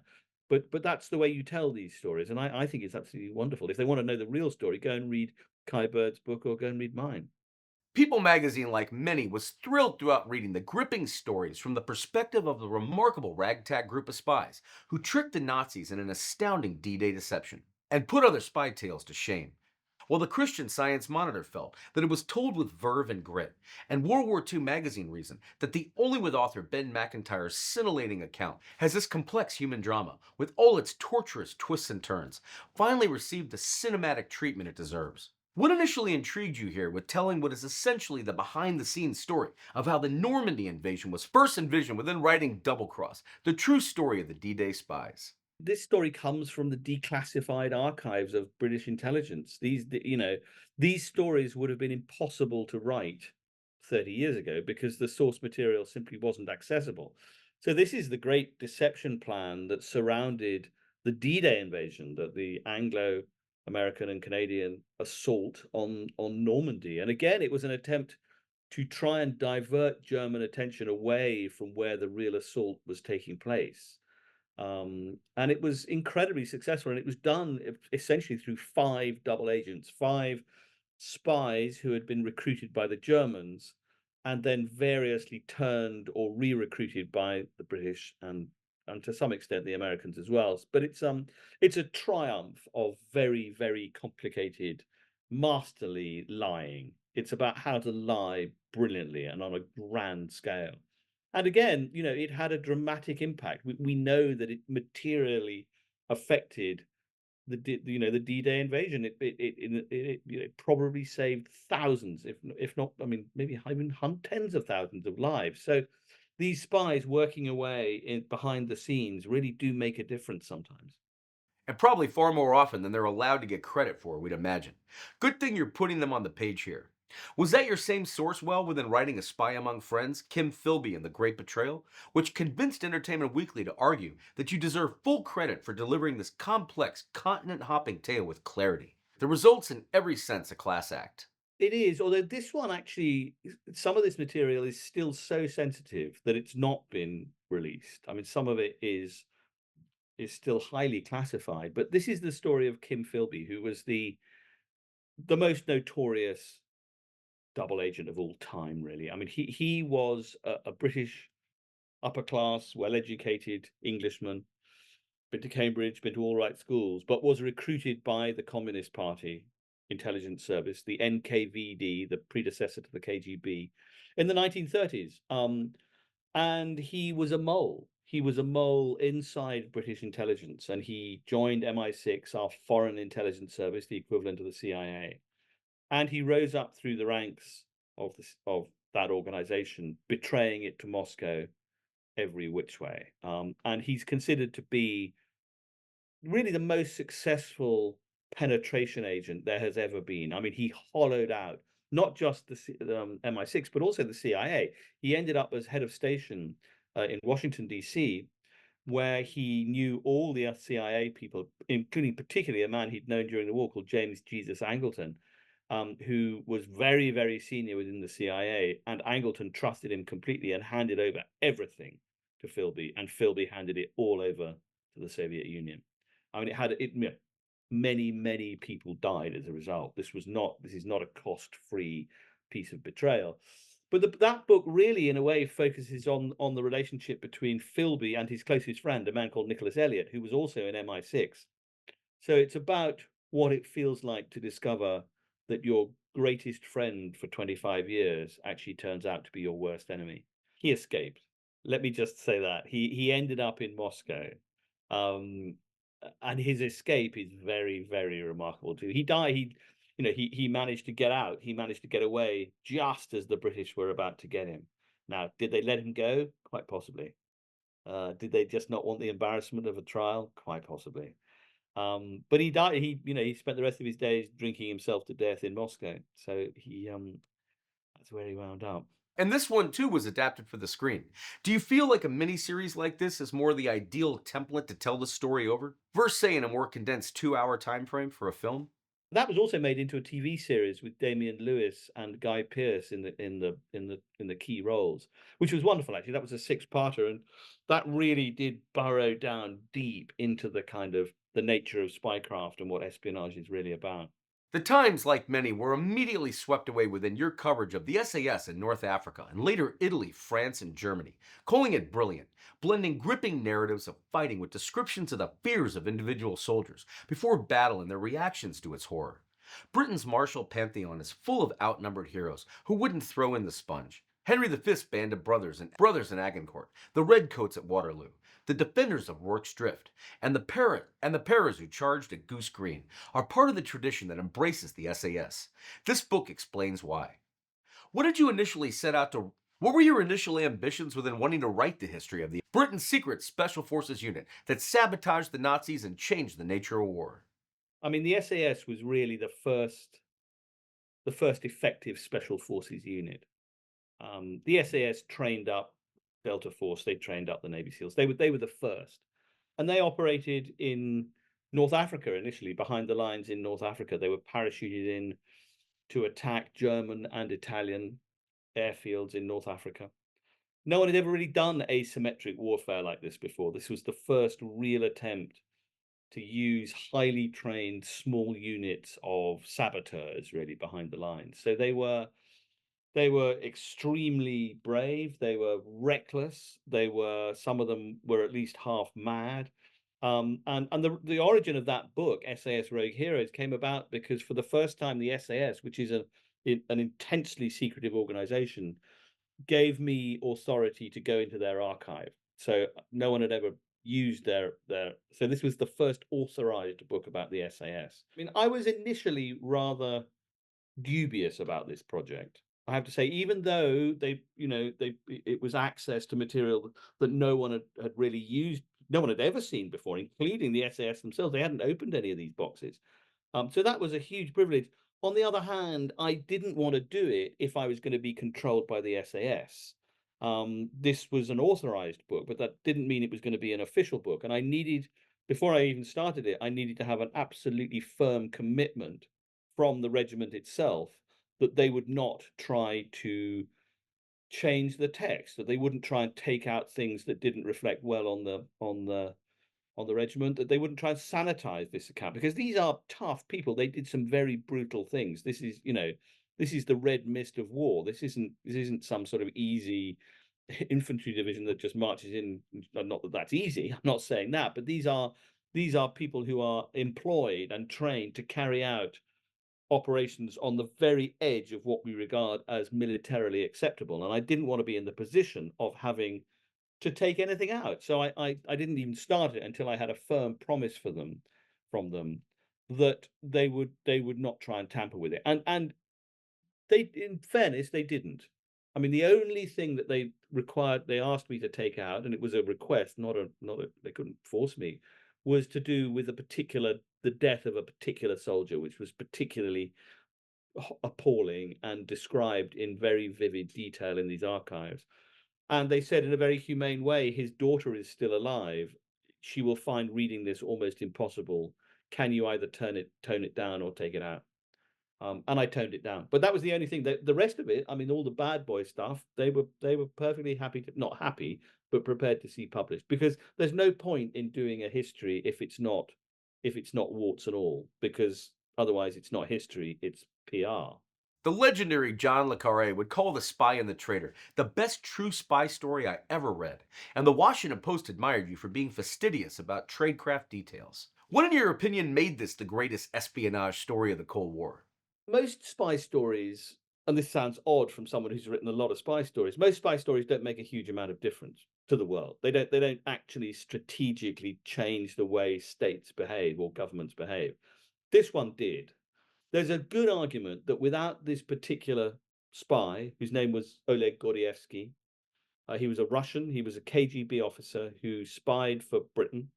But that's the way you tell these stories, and I think it's absolutely wonderful. If they want to know the real story, go and read Kai Bird's book or go and read mine.
People magazine, like many, was thrilled throughout reading the gripping stories from the perspective of the remarkable ragtag group of spies who tricked the Nazis in an astounding D-Day deception and put other spy tales to shame. While the Christian Science Monitor felt that it was told with verve and grit, and World War II magazine reasoned that the Only with author Ben Macintyre's scintillating account has this complex human drama, with all its torturous twists and turns, finally received the cinematic treatment it deserves. What initially intrigued you here with telling what is essentially the behind the scenes story of how the Normandy invasion was first envisioned within writing Double Cross, the true story of the D Day spies?
This story comes from the declassified archives of British intelligence. These stories would have been impossible to write 30 years ago because the source material simply wasn't accessible. So this is the great deception plan that surrounded the D-Day invasion, that the Anglo-American and Canadian assault on Normandy. And again, it was an attempt to try and divert German attention away from where the real assault was taking place. And it was incredibly successful, and it was done essentially through five double agents, five spies who had been recruited by the Germans and then variously turned or re-recruited by the British and to some extent the Americans as well. But it's a triumph of very, very complicated, masterly lying. It's about how to lie brilliantly and on a grand scale. And again, it had a dramatic impact. We know that it materially affected the D-Day invasion. It probably saved thousands, if not, I mean, maybe even tens of thousands of lives. So these spies working away behind the scenes really do make a difference sometimes.
And probably far more often than they're allowed to get credit for, we'd imagine. Good thing you're putting them on the page here. Was that your same source well within writing A Spy Among Friends, Kim Philby and The Great Betrayal, which convinced Entertainment Weekly to argue that you deserve full credit for delivering this complex, continent hopping tale with clarity? The results in every sense a class act.
It is, although this one actually, some of this material is still so sensitive that it's not been released. I mean, some of it is still highly classified. But this is the story of Kim Philby, who was the most notorious double agent of all time, really. I mean, he was a British upper class, well educated Englishman, been to Cambridge, been to all right schools, but was recruited by the Communist Party intelligence service, the NKVD, the predecessor to the KGB, in the 1930s. And he was a mole. He was a mole inside British intelligence, and he joined MI6, our foreign intelligence service, the equivalent of the CIA. And he rose up through the ranks of that organization, betraying it to Moscow every which way. And he's considered to be really the most successful penetration agent there has ever been. I mean, he hollowed out not just the MI6, but also the CIA. He ended up as head of station in Washington, D.C., where he knew all the CIA people, including particularly a man he'd known during the war called James Jesus Angleton, who was very, very senior within the CIA. And Angleton trusted him completely and handed over everything to Philby, and Philby handed it all over to the Soviet Union. I mean, many, many people died as a result. This is not a cost-free piece of betrayal. But that book really, in a way, focuses on the relationship between Philby and his closest friend, a man called Nicholas Elliott, who was also in MI6. So it's about what it feels like to discover that your greatest friend for 25 years actually turns out to be your worst enemy. He escaped. Let me just say that. He ended up in Moscow. Um, and his escape is very, very remarkable too. He died. He managed to get out. He managed to get away just as the British were about to get him. Now, did they let him go? Quite possibly. Did they just not want the embarrassment of a trial? Quite possibly. But he died. He spent the rest of his days drinking himself to death in Moscow. So that's where he wound up.
And this one too was adapted for the screen. Do you feel like a miniseries like this is more the ideal template to tell the story over, versus say in a more condensed 2 hour time frame for a film?
That was also made into a TV series with Damian Lewis and Guy Pearce in the key roles, which was wonderful actually. That was a six-parter, and that really did burrow down deep into the kind of the nature of spycraft and what espionage is really about.
The Times, like many, were immediately swept away within your coverage of the SAS in North Africa and later Italy, France, and Germany, calling it brilliant, blending gripping narratives of fighting with descriptions of the fears of individual soldiers before battle and their reactions to its horror. Britain's martial pantheon is full of outnumbered heroes who wouldn't throw in the sponge. Henry V's band of brothers in Agincourt, the Redcoats at Waterloo, The defenders of Rorke's Drift and the paras who charged at Goose Green are part of the tradition that embraces the SAS. This book explains why. What did you initially set out to What were your initial ambitions within wanting to write the history of the Britain's secret special forces unit that sabotaged the Nazis and changed the nature of war?
I mean, the SAS was really the first effective special forces unit. The SAS trained up Delta Force. They trained up the Navy SEALs. They were the first, and they operated in North Africa initially, behind the lines in North Africa. They were parachuted in to attack German and Italian airfields in North Africa. No one had ever really done asymmetric warfare like this before. This was the first real attempt to use highly trained small units of saboteurs really behind the lines. So they were extremely brave. They were reckless. Some of them were at least half mad. And the origin of that book, SAS Rogue Heroes, came about because for the first time, the SAS, which is an intensely secretive organization, gave me authority to go into their archive. So no one had ever used their. So this was the first authorized book about the SAS. I mean, I was initially rather dubious about this project. I have to say, even though it was access to material that no one had really used, no one had ever seen before, including the SAS themselves. They hadn't opened any of these boxes. So that was a huge privilege. On the other hand, I didn't want to do it if I was going to be controlled by the SAS. This was an authorized book, but that didn't mean it was going to be an official book. And before I even started it, I needed to have an absolutely firm commitment from the regiment itself that they would not try to change the text, that they wouldn't try and take out things that didn't reflect well on the regiment, that they wouldn't try and sanitize this account, because these are tough people. They did some very brutal things. This is the red mist of war. This isn't some sort of easy infantry division that just marches in. Not that that's easy. I'm not saying that, but these are people who are employed and trained to carry out operations on the very edge of what we regard as militarily acceptable. And I didn't want to be in the position of having to take anything out. So I didn't even start it until I had a firm promise from them that they would not try and tamper with it. And they, in fairness, they didn't. I mean, the only thing that they asked me to take out, and it was a request, they couldn't force me, was to do with the death of a particular soldier, which was particularly appalling and described in very vivid detail in these archives. And they said in a very humane way, his daughter is still alive. She will find reading this almost impossible. Can you either tone it down or take it out? And I toned it down. But that was the only thing. The rest of it, I mean, all the bad boy stuff, they were perfectly happy to, not happy, but prepared to see published, because there's no point in doing a history if it's not warts and all, because otherwise it's not history, it's PR.
The legendary John le Carre would call The Spy and the Traitor the best true spy story I ever read, and the Washington Post admired you for being fastidious about tradecraft details. What, in your opinion, made this the greatest espionage story of the Cold War?
Most spy stories, and this sounds odd from someone who's written a lot of spy stories, most spy stories don't make a huge amount of difference to the world. They don't actually strategically change the way states behave or governments behave. This one did. There's a good argument that without this particular spy, whose name was Oleg Gordievsky, he was a Russian, he was a KGB officer who spied for Britain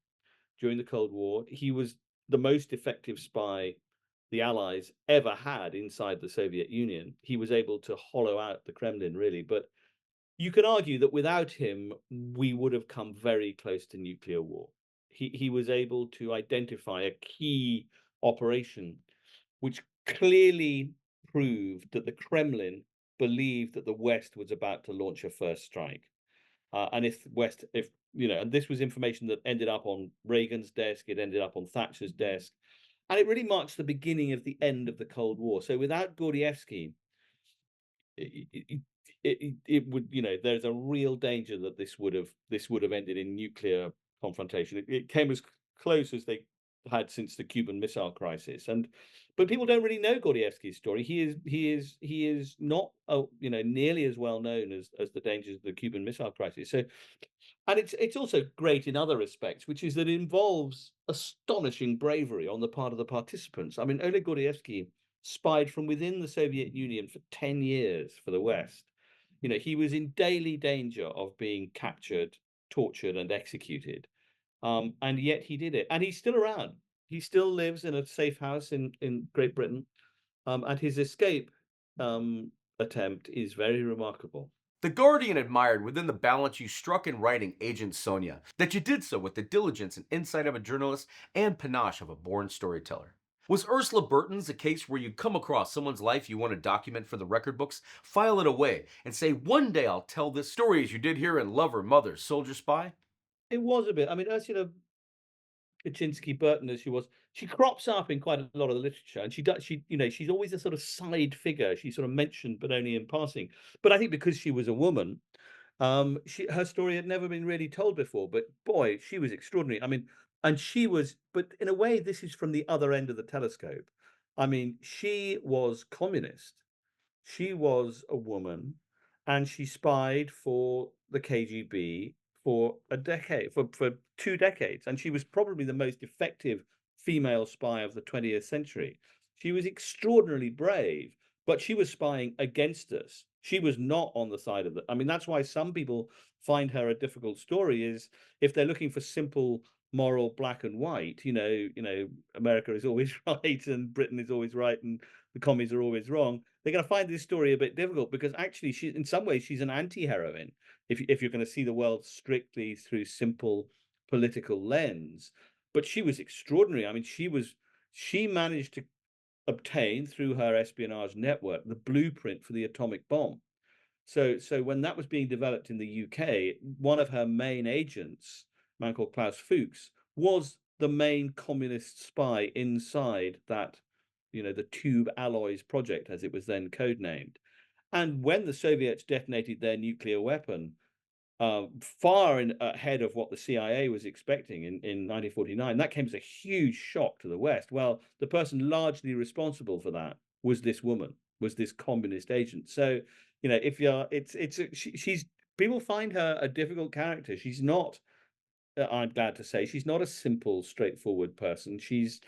during the Cold War. He was the most effective spy the Allies ever had inside the Soviet Union. He was able to hollow out the Kremlin, really. But you can argue that without him, we would have come very close to nuclear war. He was able to identify a key operation which clearly proved that the Kremlin believed that the West was about to launch a first strike. And and this was information that ended up on Reagan's desk, it ended up on Thatcher's desk, and it really marks the beginning of the end of the Cold War. So without Gordievsky, it would, there's a real danger that this would have ended in nuclear confrontation. It came as close as they had since the Cuban Missile Crisis, but people don't really know Gordievsky's story. He is not nearly as well known as the dangers of the Cuban Missile Crisis. So And it's also great in other respects, which is that it involves astonishing bravery on the part of the participants. I mean, Oleg Gordievsky spied from within the Soviet Union for 10 years for the West. You know, he was in daily danger of being captured, tortured, and executed. And yet he did it. And he's still around. He still lives in a safe house in Great Britain. And his escape attempt is very remarkable.
The Guardian admired within the balance you struck in writing Agent Sonya that you did so with the diligence and insight of a journalist and panache of a born storyteller. Was Ursula Burton's a case where you come across someone's life you want to document for the record books, file it away, and say, one day I'll tell this story as you did here in Lover, Mother, Soldier Spy?
It was a bit. I mean, Ursula Kaczynski Burton, as she was, she crops up in quite a lot of the literature, and she does. She's always a sort of side figure. She's sort of mentioned, but only in passing. But I think because she was a woman, her story had never been really told before. But boy, she was extraordinary. I mean, and she was. But in a way, this is from the other end of the telescope. I mean, she was communist. She was a woman, and she spied for the KGB for a decade, for 2 decades, and she was probably the most effective female spy of the 20th century. She was extraordinarily brave, but she was spying against us. She was not on the side of the. I mean, that's why some people find her a difficult story. Is if they're looking for simple moral black and white, America is always right and Britain is always right and the commies are always wrong. They're going to find this story a bit difficult because actually, in some ways, she's an anti-heroine. If you're going to see the world strictly through simple political lens, but she was extraordinary. I mean, she managed to obtain through her espionage network the blueprint for the atomic bomb. So when that was being developed in the UK, one of her main agents, a man called Klaus Fuchs, was the main communist spy inside that, the Tube Alloys project, as it was then codenamed. And when the Soviets detonated their nuclear weapon, far ahead of what the CIA was expecting in 1949, that came as a huge shock to the West. Well, the person largely responsible for that was this woman, was this communist agent. So, if you're, she's people find her a difficult character. She's not. I'm glad to say she's not a simple, straightforward person. She's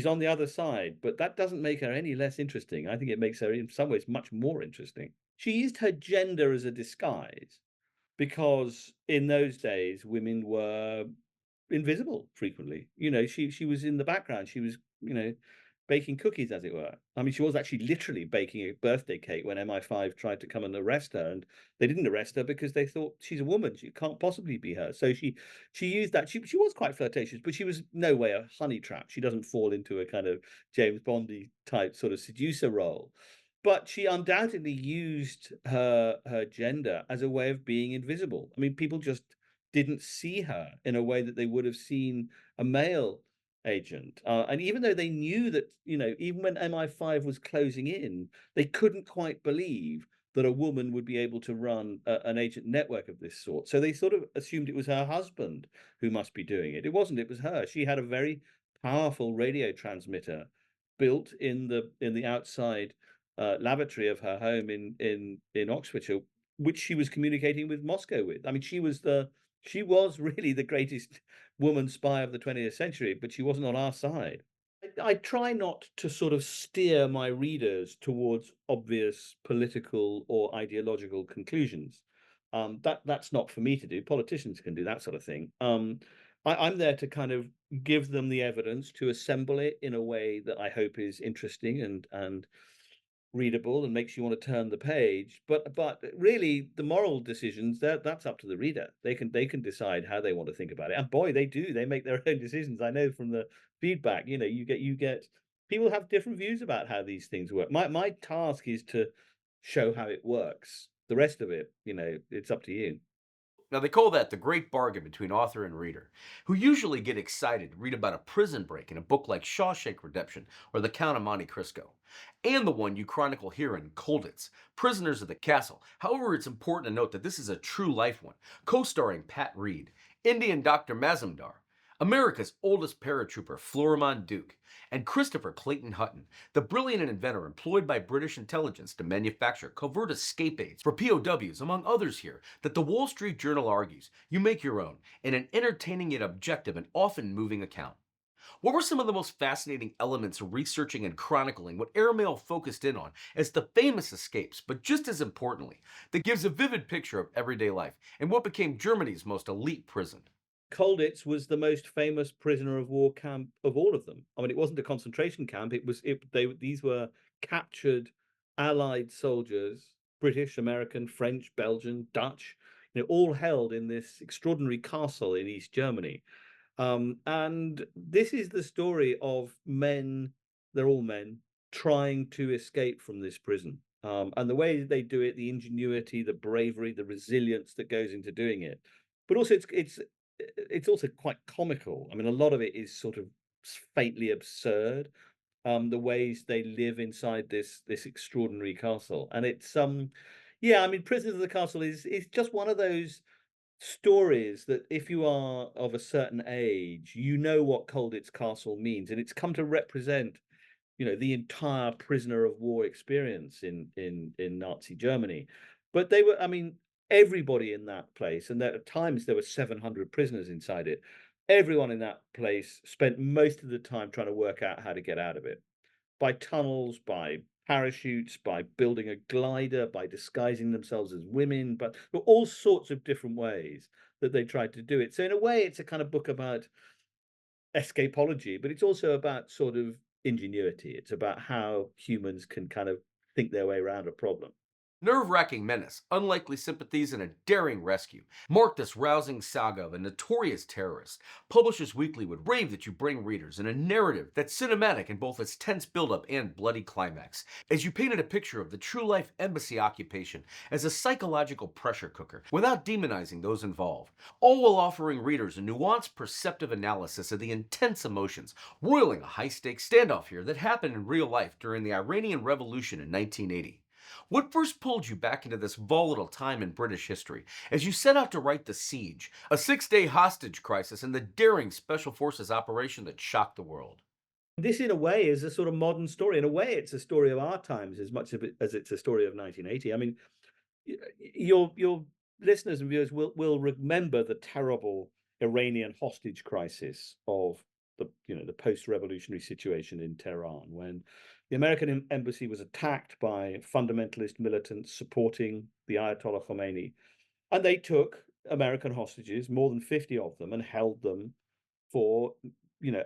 on the other side, but that doesn't make her any less interesting. I think it makes her, in some ways, much more interesting. She used her gender as a disguise because in those days women were invisible frequently. She was in the background. She was, baking cookies, as it were. I mean, she was actually literally baking a birthday cake when MI5 tried to come and arrest her, and they didn't arrest her because they thought she's a woman. She can't possibly be her. So she used that. She was quite flirtatious, but she was no way a honey trap. She doesn't fall into a kind of James Bondy type sort of seducer role. But she undoubtedly used her gender as a way of being invisible. I mean, people just didn't see her in a way that they would have seen a male agent. And even though they knew that, even when MI5 was closing in, they couldn't quite believe that a woman would be able to run an agent network of this sort. So they sort of assumed it was her husband who must be doing it. It wasn't, it was her. She had a very powerful radio transmitter built in the outside lavatory of her home in Oxfordshire, which she was communicating with Moscow with. I mean, she was really the greatest woman spy of the 20th century, but she wasn't on our side. I try not to sort of steer my readers towards obvious political or ideological conclusions. That's not for me to do. Politicians can do that sort of thing. I'm there to kind of give them the evidence to assemble it in a way that I hope is interesting and readable and makes you want to turn the page. But really, the moral decisions, that's up to the reader. They can decide how they want to think about it. And boy, they do. They make their own decisions. I know from the feedback. You get people have different views about how these things work. My task is to show how it works. The rest of it, it's up to you.
Now, they call that the great bargain between author and reader, who usually get excited to read about a prison break in a book like Shawshank Redemption or The Count of Monte Cristo, and the one you chronicle here in Colditz, Prisoners of the Castle. However, it's important to note that this is a true life one, co starring Pat Reed, Indian Dr. Mazumdar, America's oldest paratrooper, Florimond Duke, and Christopher Clayton Hutton, the brilliant inventor employed by British intelligence to manufacture covert escape aids for POWs, among others here, that the Wall Street Journal argues you make your own in an entertaining yet objective and often moving account. What were some of the most fascinating elements of researching and chronicling what airmail focused in on as the famous escapes, but just as importantly, that gives a vivid picture of everyday life and what became Germany's most elite prison?
Colditz was the most famous prisoner of war camp of all of them. I mean, it wasn't a concentration camp. These were captured Allied soldiers, British, American, French, Belgian, Dutch, all held in this extraordinary castle in East Germany. And this is the story of men, they're all men, trying to escape from this prison. And the way they do it, the ingenuity, the bravery, the resilience that goes into doing it. But also it's also quite comical. I mean, a lot of it is sort of faintly absurd. The ways they live inside this extraordinary castle, and yeah. I mean, Prisoners of the Castle is just one of those stories that if you are of a certain age, you know what Colditz Castle means, and it's come to represent, the entire prisoner of war experience in Nazi Germany. But they were, I mean, everybody in that place, and at times there were 700 prisoners inside it. Everyone in that place spent most of the time trying to work out how to get out of it by tunnels, by parachutes, by building a glider, by disguising themselves as women, but there were all sorts of different ways that they tried to do it. So in a way, it's a kind of book about escapology, but it's also about sort of ingenuity. It's about how humans can kind of think their way around a problem.
Nerve wracking menace, unlikely sympathies, and a daring rescue mark this rousing saga of a notorious terrorist. Publishers Weekly would rave that you bring readers in a narrative that's cinematic in both its tense buildup and bloody climax, as you painted a picture of the true life embassy occupation as a psychological pressure cooker without demonizing those involved, all while offering readers a nuanced, perceptive analysis of the intense emotions roiling a high stakes standoff here that happened in real life during the Iranian Revolution in 1980. What first pulled you back into this volatile time in British history as you set out to write The Siege, a 6 day hostage crisis, and the daring Special Forces operation that shocked the world?
This, in a way, is a sort of modern story. In a way, it's a story of our times as much as it's a story of 1980. I mean, your listeners and viewers will remember the terrible Iranian hostage crisis of the post-revolutionary situation in Tehran, when the American embassy was attacked by fundamentalist militants supporting the Ayatollah Khomeini, and they took American hostages, more than 50 of them, and held them for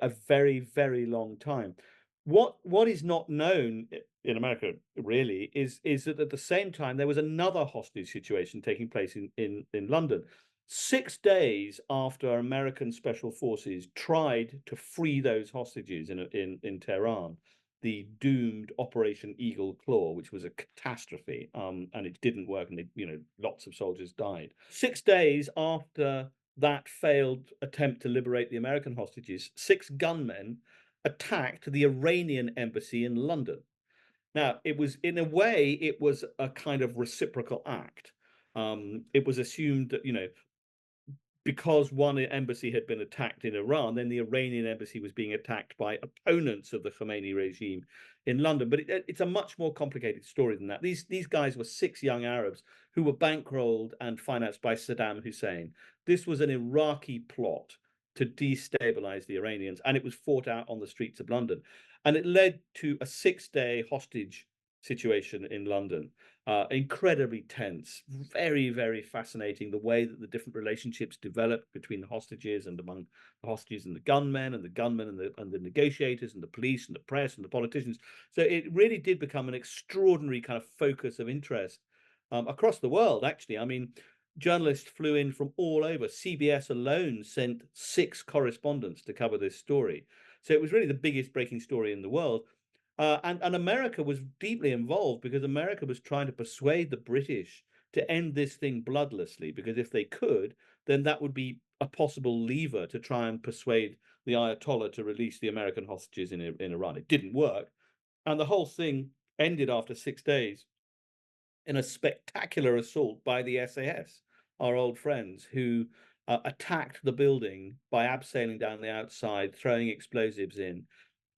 a very, very long time. What is not known in America really is that at the same time there was another hostage situation taking place in London. 6 days after American special forces tried to free those hostages in Tehran, the doomed Operation Eagle Claw, which was a catastrophe, and it didn't work, and lots of soldiers died. 6 days after that failed attempt to liberate the American hostages, 6 gunmen attacked the Iranian embassy in London. Now, it was, in a way, it was a kind of reciprocal act. It was assumed that, because one embassy had been attacked in Iran, then the Iranian embassy was being attacked by opponents of the Khomeini regime in London. But it's a much more complicated story than that. These guys were 6 young Arabs who were bankrolled and financed by Saddam Hussein. This was an Iraqi plot to destabilize the Iranians, and it was fought out on the streets of London. And it led to a 6-day hostage situation in London. Incredibly tense, very, very fascinating, the way that the different relationships developed between the hostages and among the hostages and the gunmen, and the gunmen and the negotiators and the police and the press and the politicians. So it really did become an extraordinary kind of focus of interest across the world, actually. I mean, journalists flew in from all over. CBS alone sent 6 correspondents to cover this story. So it was really the biggest breaking story in the world. And America was deeply involved, because America was trying to persuade the British to end this thing bloodlessly, because if they could, then that would be a possible lever to try and persuade the Ayatollah to release the American hostages in Iran. It didn't work. And the whole thing ended after 6 days in a spectacular assault by the SAS, our old friends, who attacked the building by abseiling down the outside, throwing explosives in.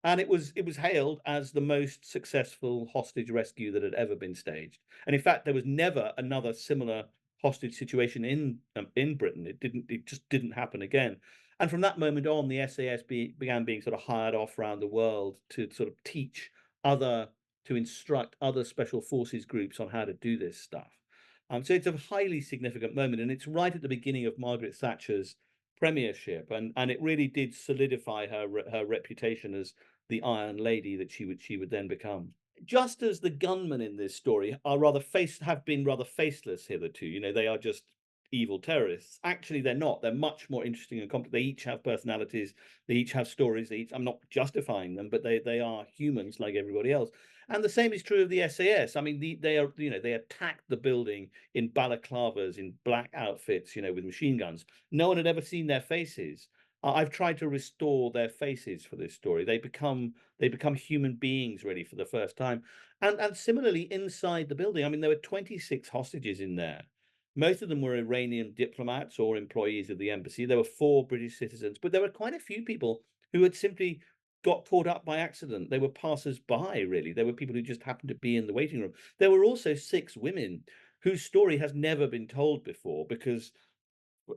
And it was hailed as the most successful hostage rescue that had ever been staged. And in fact, there was never another similar hostage situation in Britain. It just didn't happen again. And from that moment on, the SAS began being sort of hired off around the world to sort of teach other, to instruct other special forces groups on how to do this stuff. So it's a highly significant moment, and it's right at the beginning of Margaret Thatcher's premiership, and it really did solidify her reputation as the Iron Lady that she would then become. Just as the gunmen in this story have been rather faceless hitherto, they are just evil terrorists. Actually, they're not. They're much more interesting and complex. They each have personalities. They each have stories. I'm not justifying them, but they are humans like everybody else. And the same is true of the SAS. I mean, they attacked the building in balaclavas, in black outfits, with machine guns. No one had ever seen their faces. I've tried to restore their faces for this story. They become human beings really for the first time. And similarly inside the building, I mean, there were 26 hostages in there. Most of them were Iranian diplomats or employees of the embassy. There were 4 British citizens, but there were quite a few people who had simply got caught up by accident. They were passers-by, really. They were people who just happened to be in the waiting room. There were also 6 women whose story has never been told before, because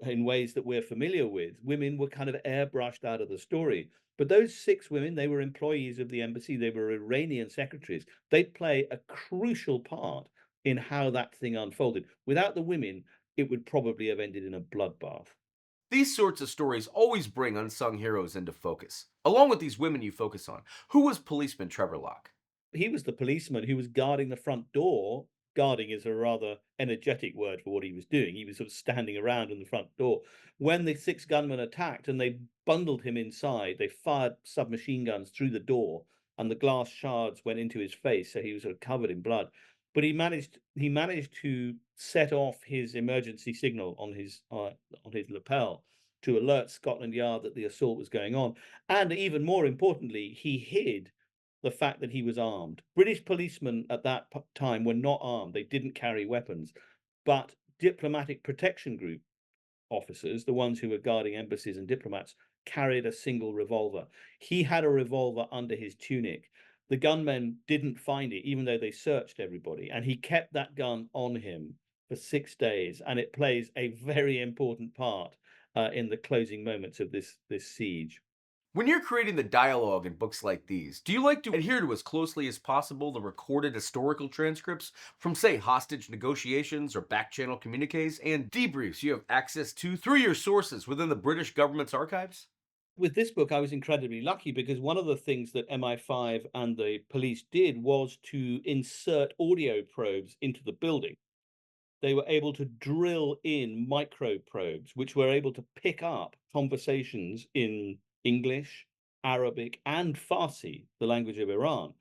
in ways that we're familiar with, women were kind of airbrushed out of the story. But those 6 women, they were employees of the embassy. They were Iranian secretaries. They play a crucial part in how that thing unfolded. Without the women, it would probably have ended in a bloodbath.
These sorts of stories always bring unsung heroes into focus. Along with these women you focus on, who was policeman Trevor Locke?
He was the policeman who was guarding the front door. Guarding is a rather energetic word for what he was doing. He was sort of standing around in the front door. When the 6 gunmen attacked and they bundled him inside, they fired submachine guns through the door, and the glass shards went into his face, so he was sort of covered in blood. But he managed to set off his emergency signal on his lapel to alert Scotland Yard that the assault was going on. And even more importantly, he hid the fact that he was armed. British policemen at that time were not armed. They didn't carry weapons. But diplomatic protection group officers, the ones who were guarding embassies and diplomats, carried a single revolver. He had a revolver under his tunic. The gunmen didn't find it, even though they searched everybody. And he kept that gun on him for 6 days. And it plays a very important part in the closing moments of this siege.
When you're creating the dialogue in books like these, do you like to adhere to as closely as possible the recorded historical transcripts from, say, hostage negotiations or back-channel communiques and debriefs you have access to through your sources within the British government's archives?
With this book, I was incredibly lucky because one of the things that MI5 and the police did was to insert audio probes into the building. They were able to drill in micro probes, which were able to pick up conversations in English, Arabic, and Farsi, the language of Iran.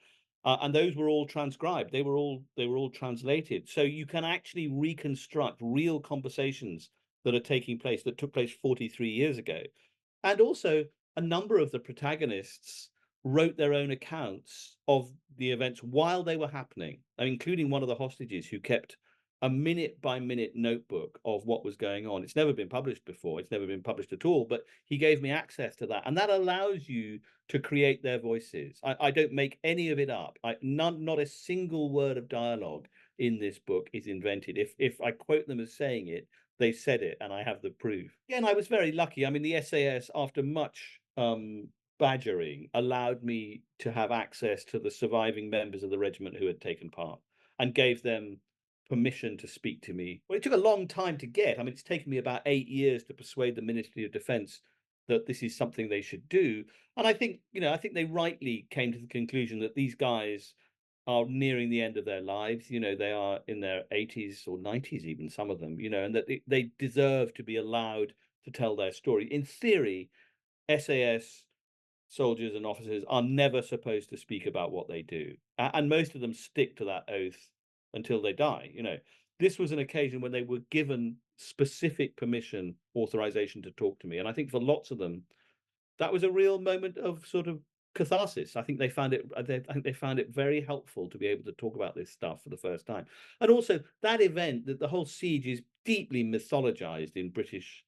And those were all transcribed. They were all translated. So you can actually reconstruct real conversations that are taking place, that took place 43 years ago. And also, a number of the protagonists wrote their own accounts of the events while they were happening, including one of the hostages who kept a minute by minute notebook of what was going on. It's never been published before. It's never been published at all, but he gave me access to that. And that allows you to create their voices. I don't make any of it up. Not a single word of dialogue in this book is invented. If I quote them as saying it, they said it, and I have the proof. Again, I was very lucky. I mean, the SAS, after much badgering, allowed me to have access to the surviving members of the regiment who had taken part, and gave them permission to speak to me. Well, it took a long time to get. I mean, it's taken me about 8 years to persuade the Ministry of Defence that this is something they should do. And I think they rightly came to the conclusion that these guys are nearing the end of their lives. They are in their 80s or 90s, even some of them, and that they deserve to be allowed to tell their story. In theory, SAS soldiers and officers are never supposed to speak about what they do. And most of them stick to that oath until they die. This was an occasion when they were given specific permission, authorization to talk to me. And I think for lots of them, that was a real moment of sort of catharsis. I think they found it very helpful to be able to talk about this stuff for the first time. And also that event, that the whole siege is deeply mythologized in British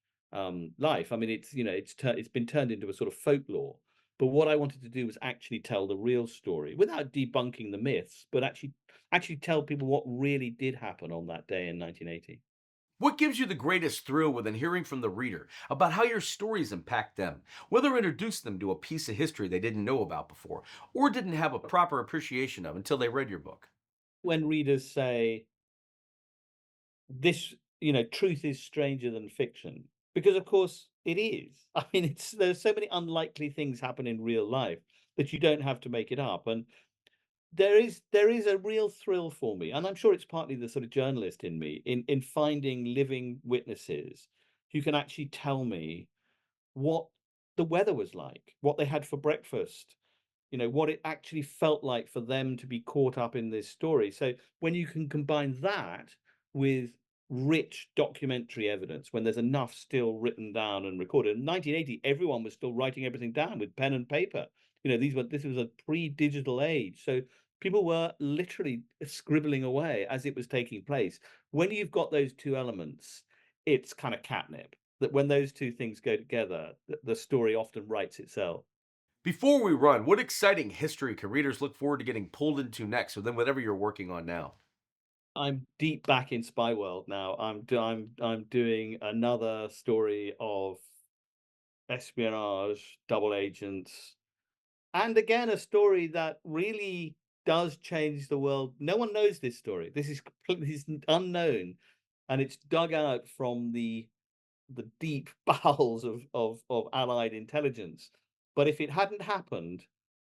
life. I mean, it's been turned into a sort of folklore. But what I wanted to do was actually tell the real story without debunking the myths, but actually tell people what really did happen on that day in 1980.
What gives you the greatest thrill within hearing from the reader about how your stories impact them, whether introduce them to a piece of history they didn't know about before or didn't have a proper appreciation of until they read your book?
When readers say, this, truth is stranger than fiction, because of course it is. I mean, there's so many unlikely things happen in real life that you don't have to make it up. And there is a real thrill for me, and I'm sure it's partly the sort of journalist in me, in finding living witnesses who can actually tell me what the weather was like, what they had for breakfast, what it actually felt like for them to be caught up in this story. So when you can combine that with rich documentary evidence, when there's enough still written down and recorded. In 1980, everyone was still writing everything down with pen and paper. This was a pre-digital age. So people were literally scribbling away as it was taking place. When you've got those two elements, it's kind of catnip. That when those two things go together, the story often writes itself.
Before we run, what exciting history can readers look forward to getting pulled into next within whatever you're working on now?
I'm deep back in spy world now. I'm doing another story of espionage, double agents, and again a story that really does change the world. No one knows this story. This is unknown, and it's dug out from the deep bowels of Allied intelligence. But if it hadn't happened,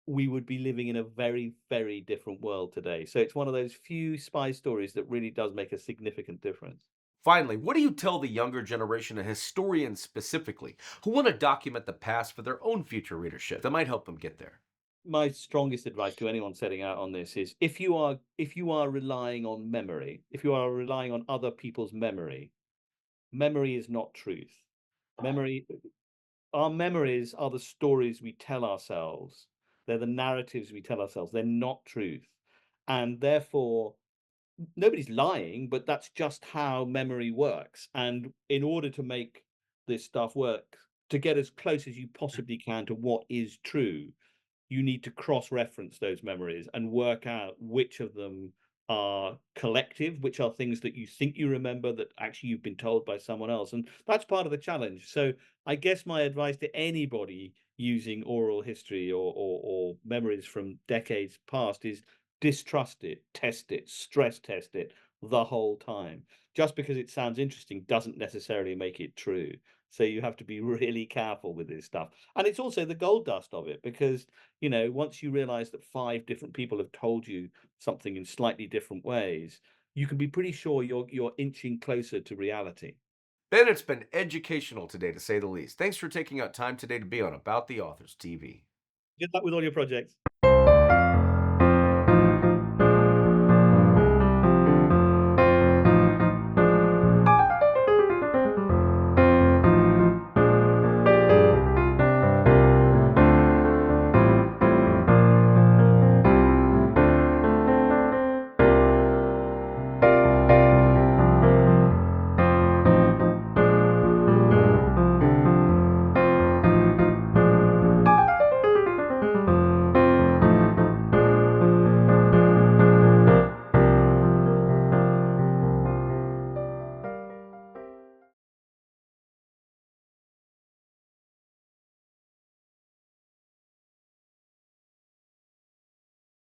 we would be living in a very, very different world today. So it's one of those few spy stories that really does make a significant difference.
Finally, what do you tell the younger generation and historians specifically who want to document the past for their own future readership that might help them get there?
My strongest advice to anyone setting out on this is, if you are relying on memory, if you are relying on other people's memory, memory is not truth. Memory Our memories are the stories we tell ourselves. They're the narratives we tell ourselves. They're not truth. And therefore, nobody's lying, but that's just how memory works. And in order to make this stuff work, to get as close as you possibly can to what is true, you need to cross-reference those memories and work out which of them are collective, which are things that you think you remember that actually you've been told by someone else. And that's part of the challenge. So I guess my advice to anybody using oral history or memories from decades past is distrust it, test it, stress test it the whole time. Just because it sounds interesting doesn't necessarily make it true. So you have to be really careful with this stuff. And it's also the gold dust of it, because once you realize that five different people have told you something in slightly different ways, you can be pretty sure you're inching closer to reality.
Ben, it's been educational today to say the least. Thanks for taking out time today to be on About the Authors TV.
Good luck with all your projects.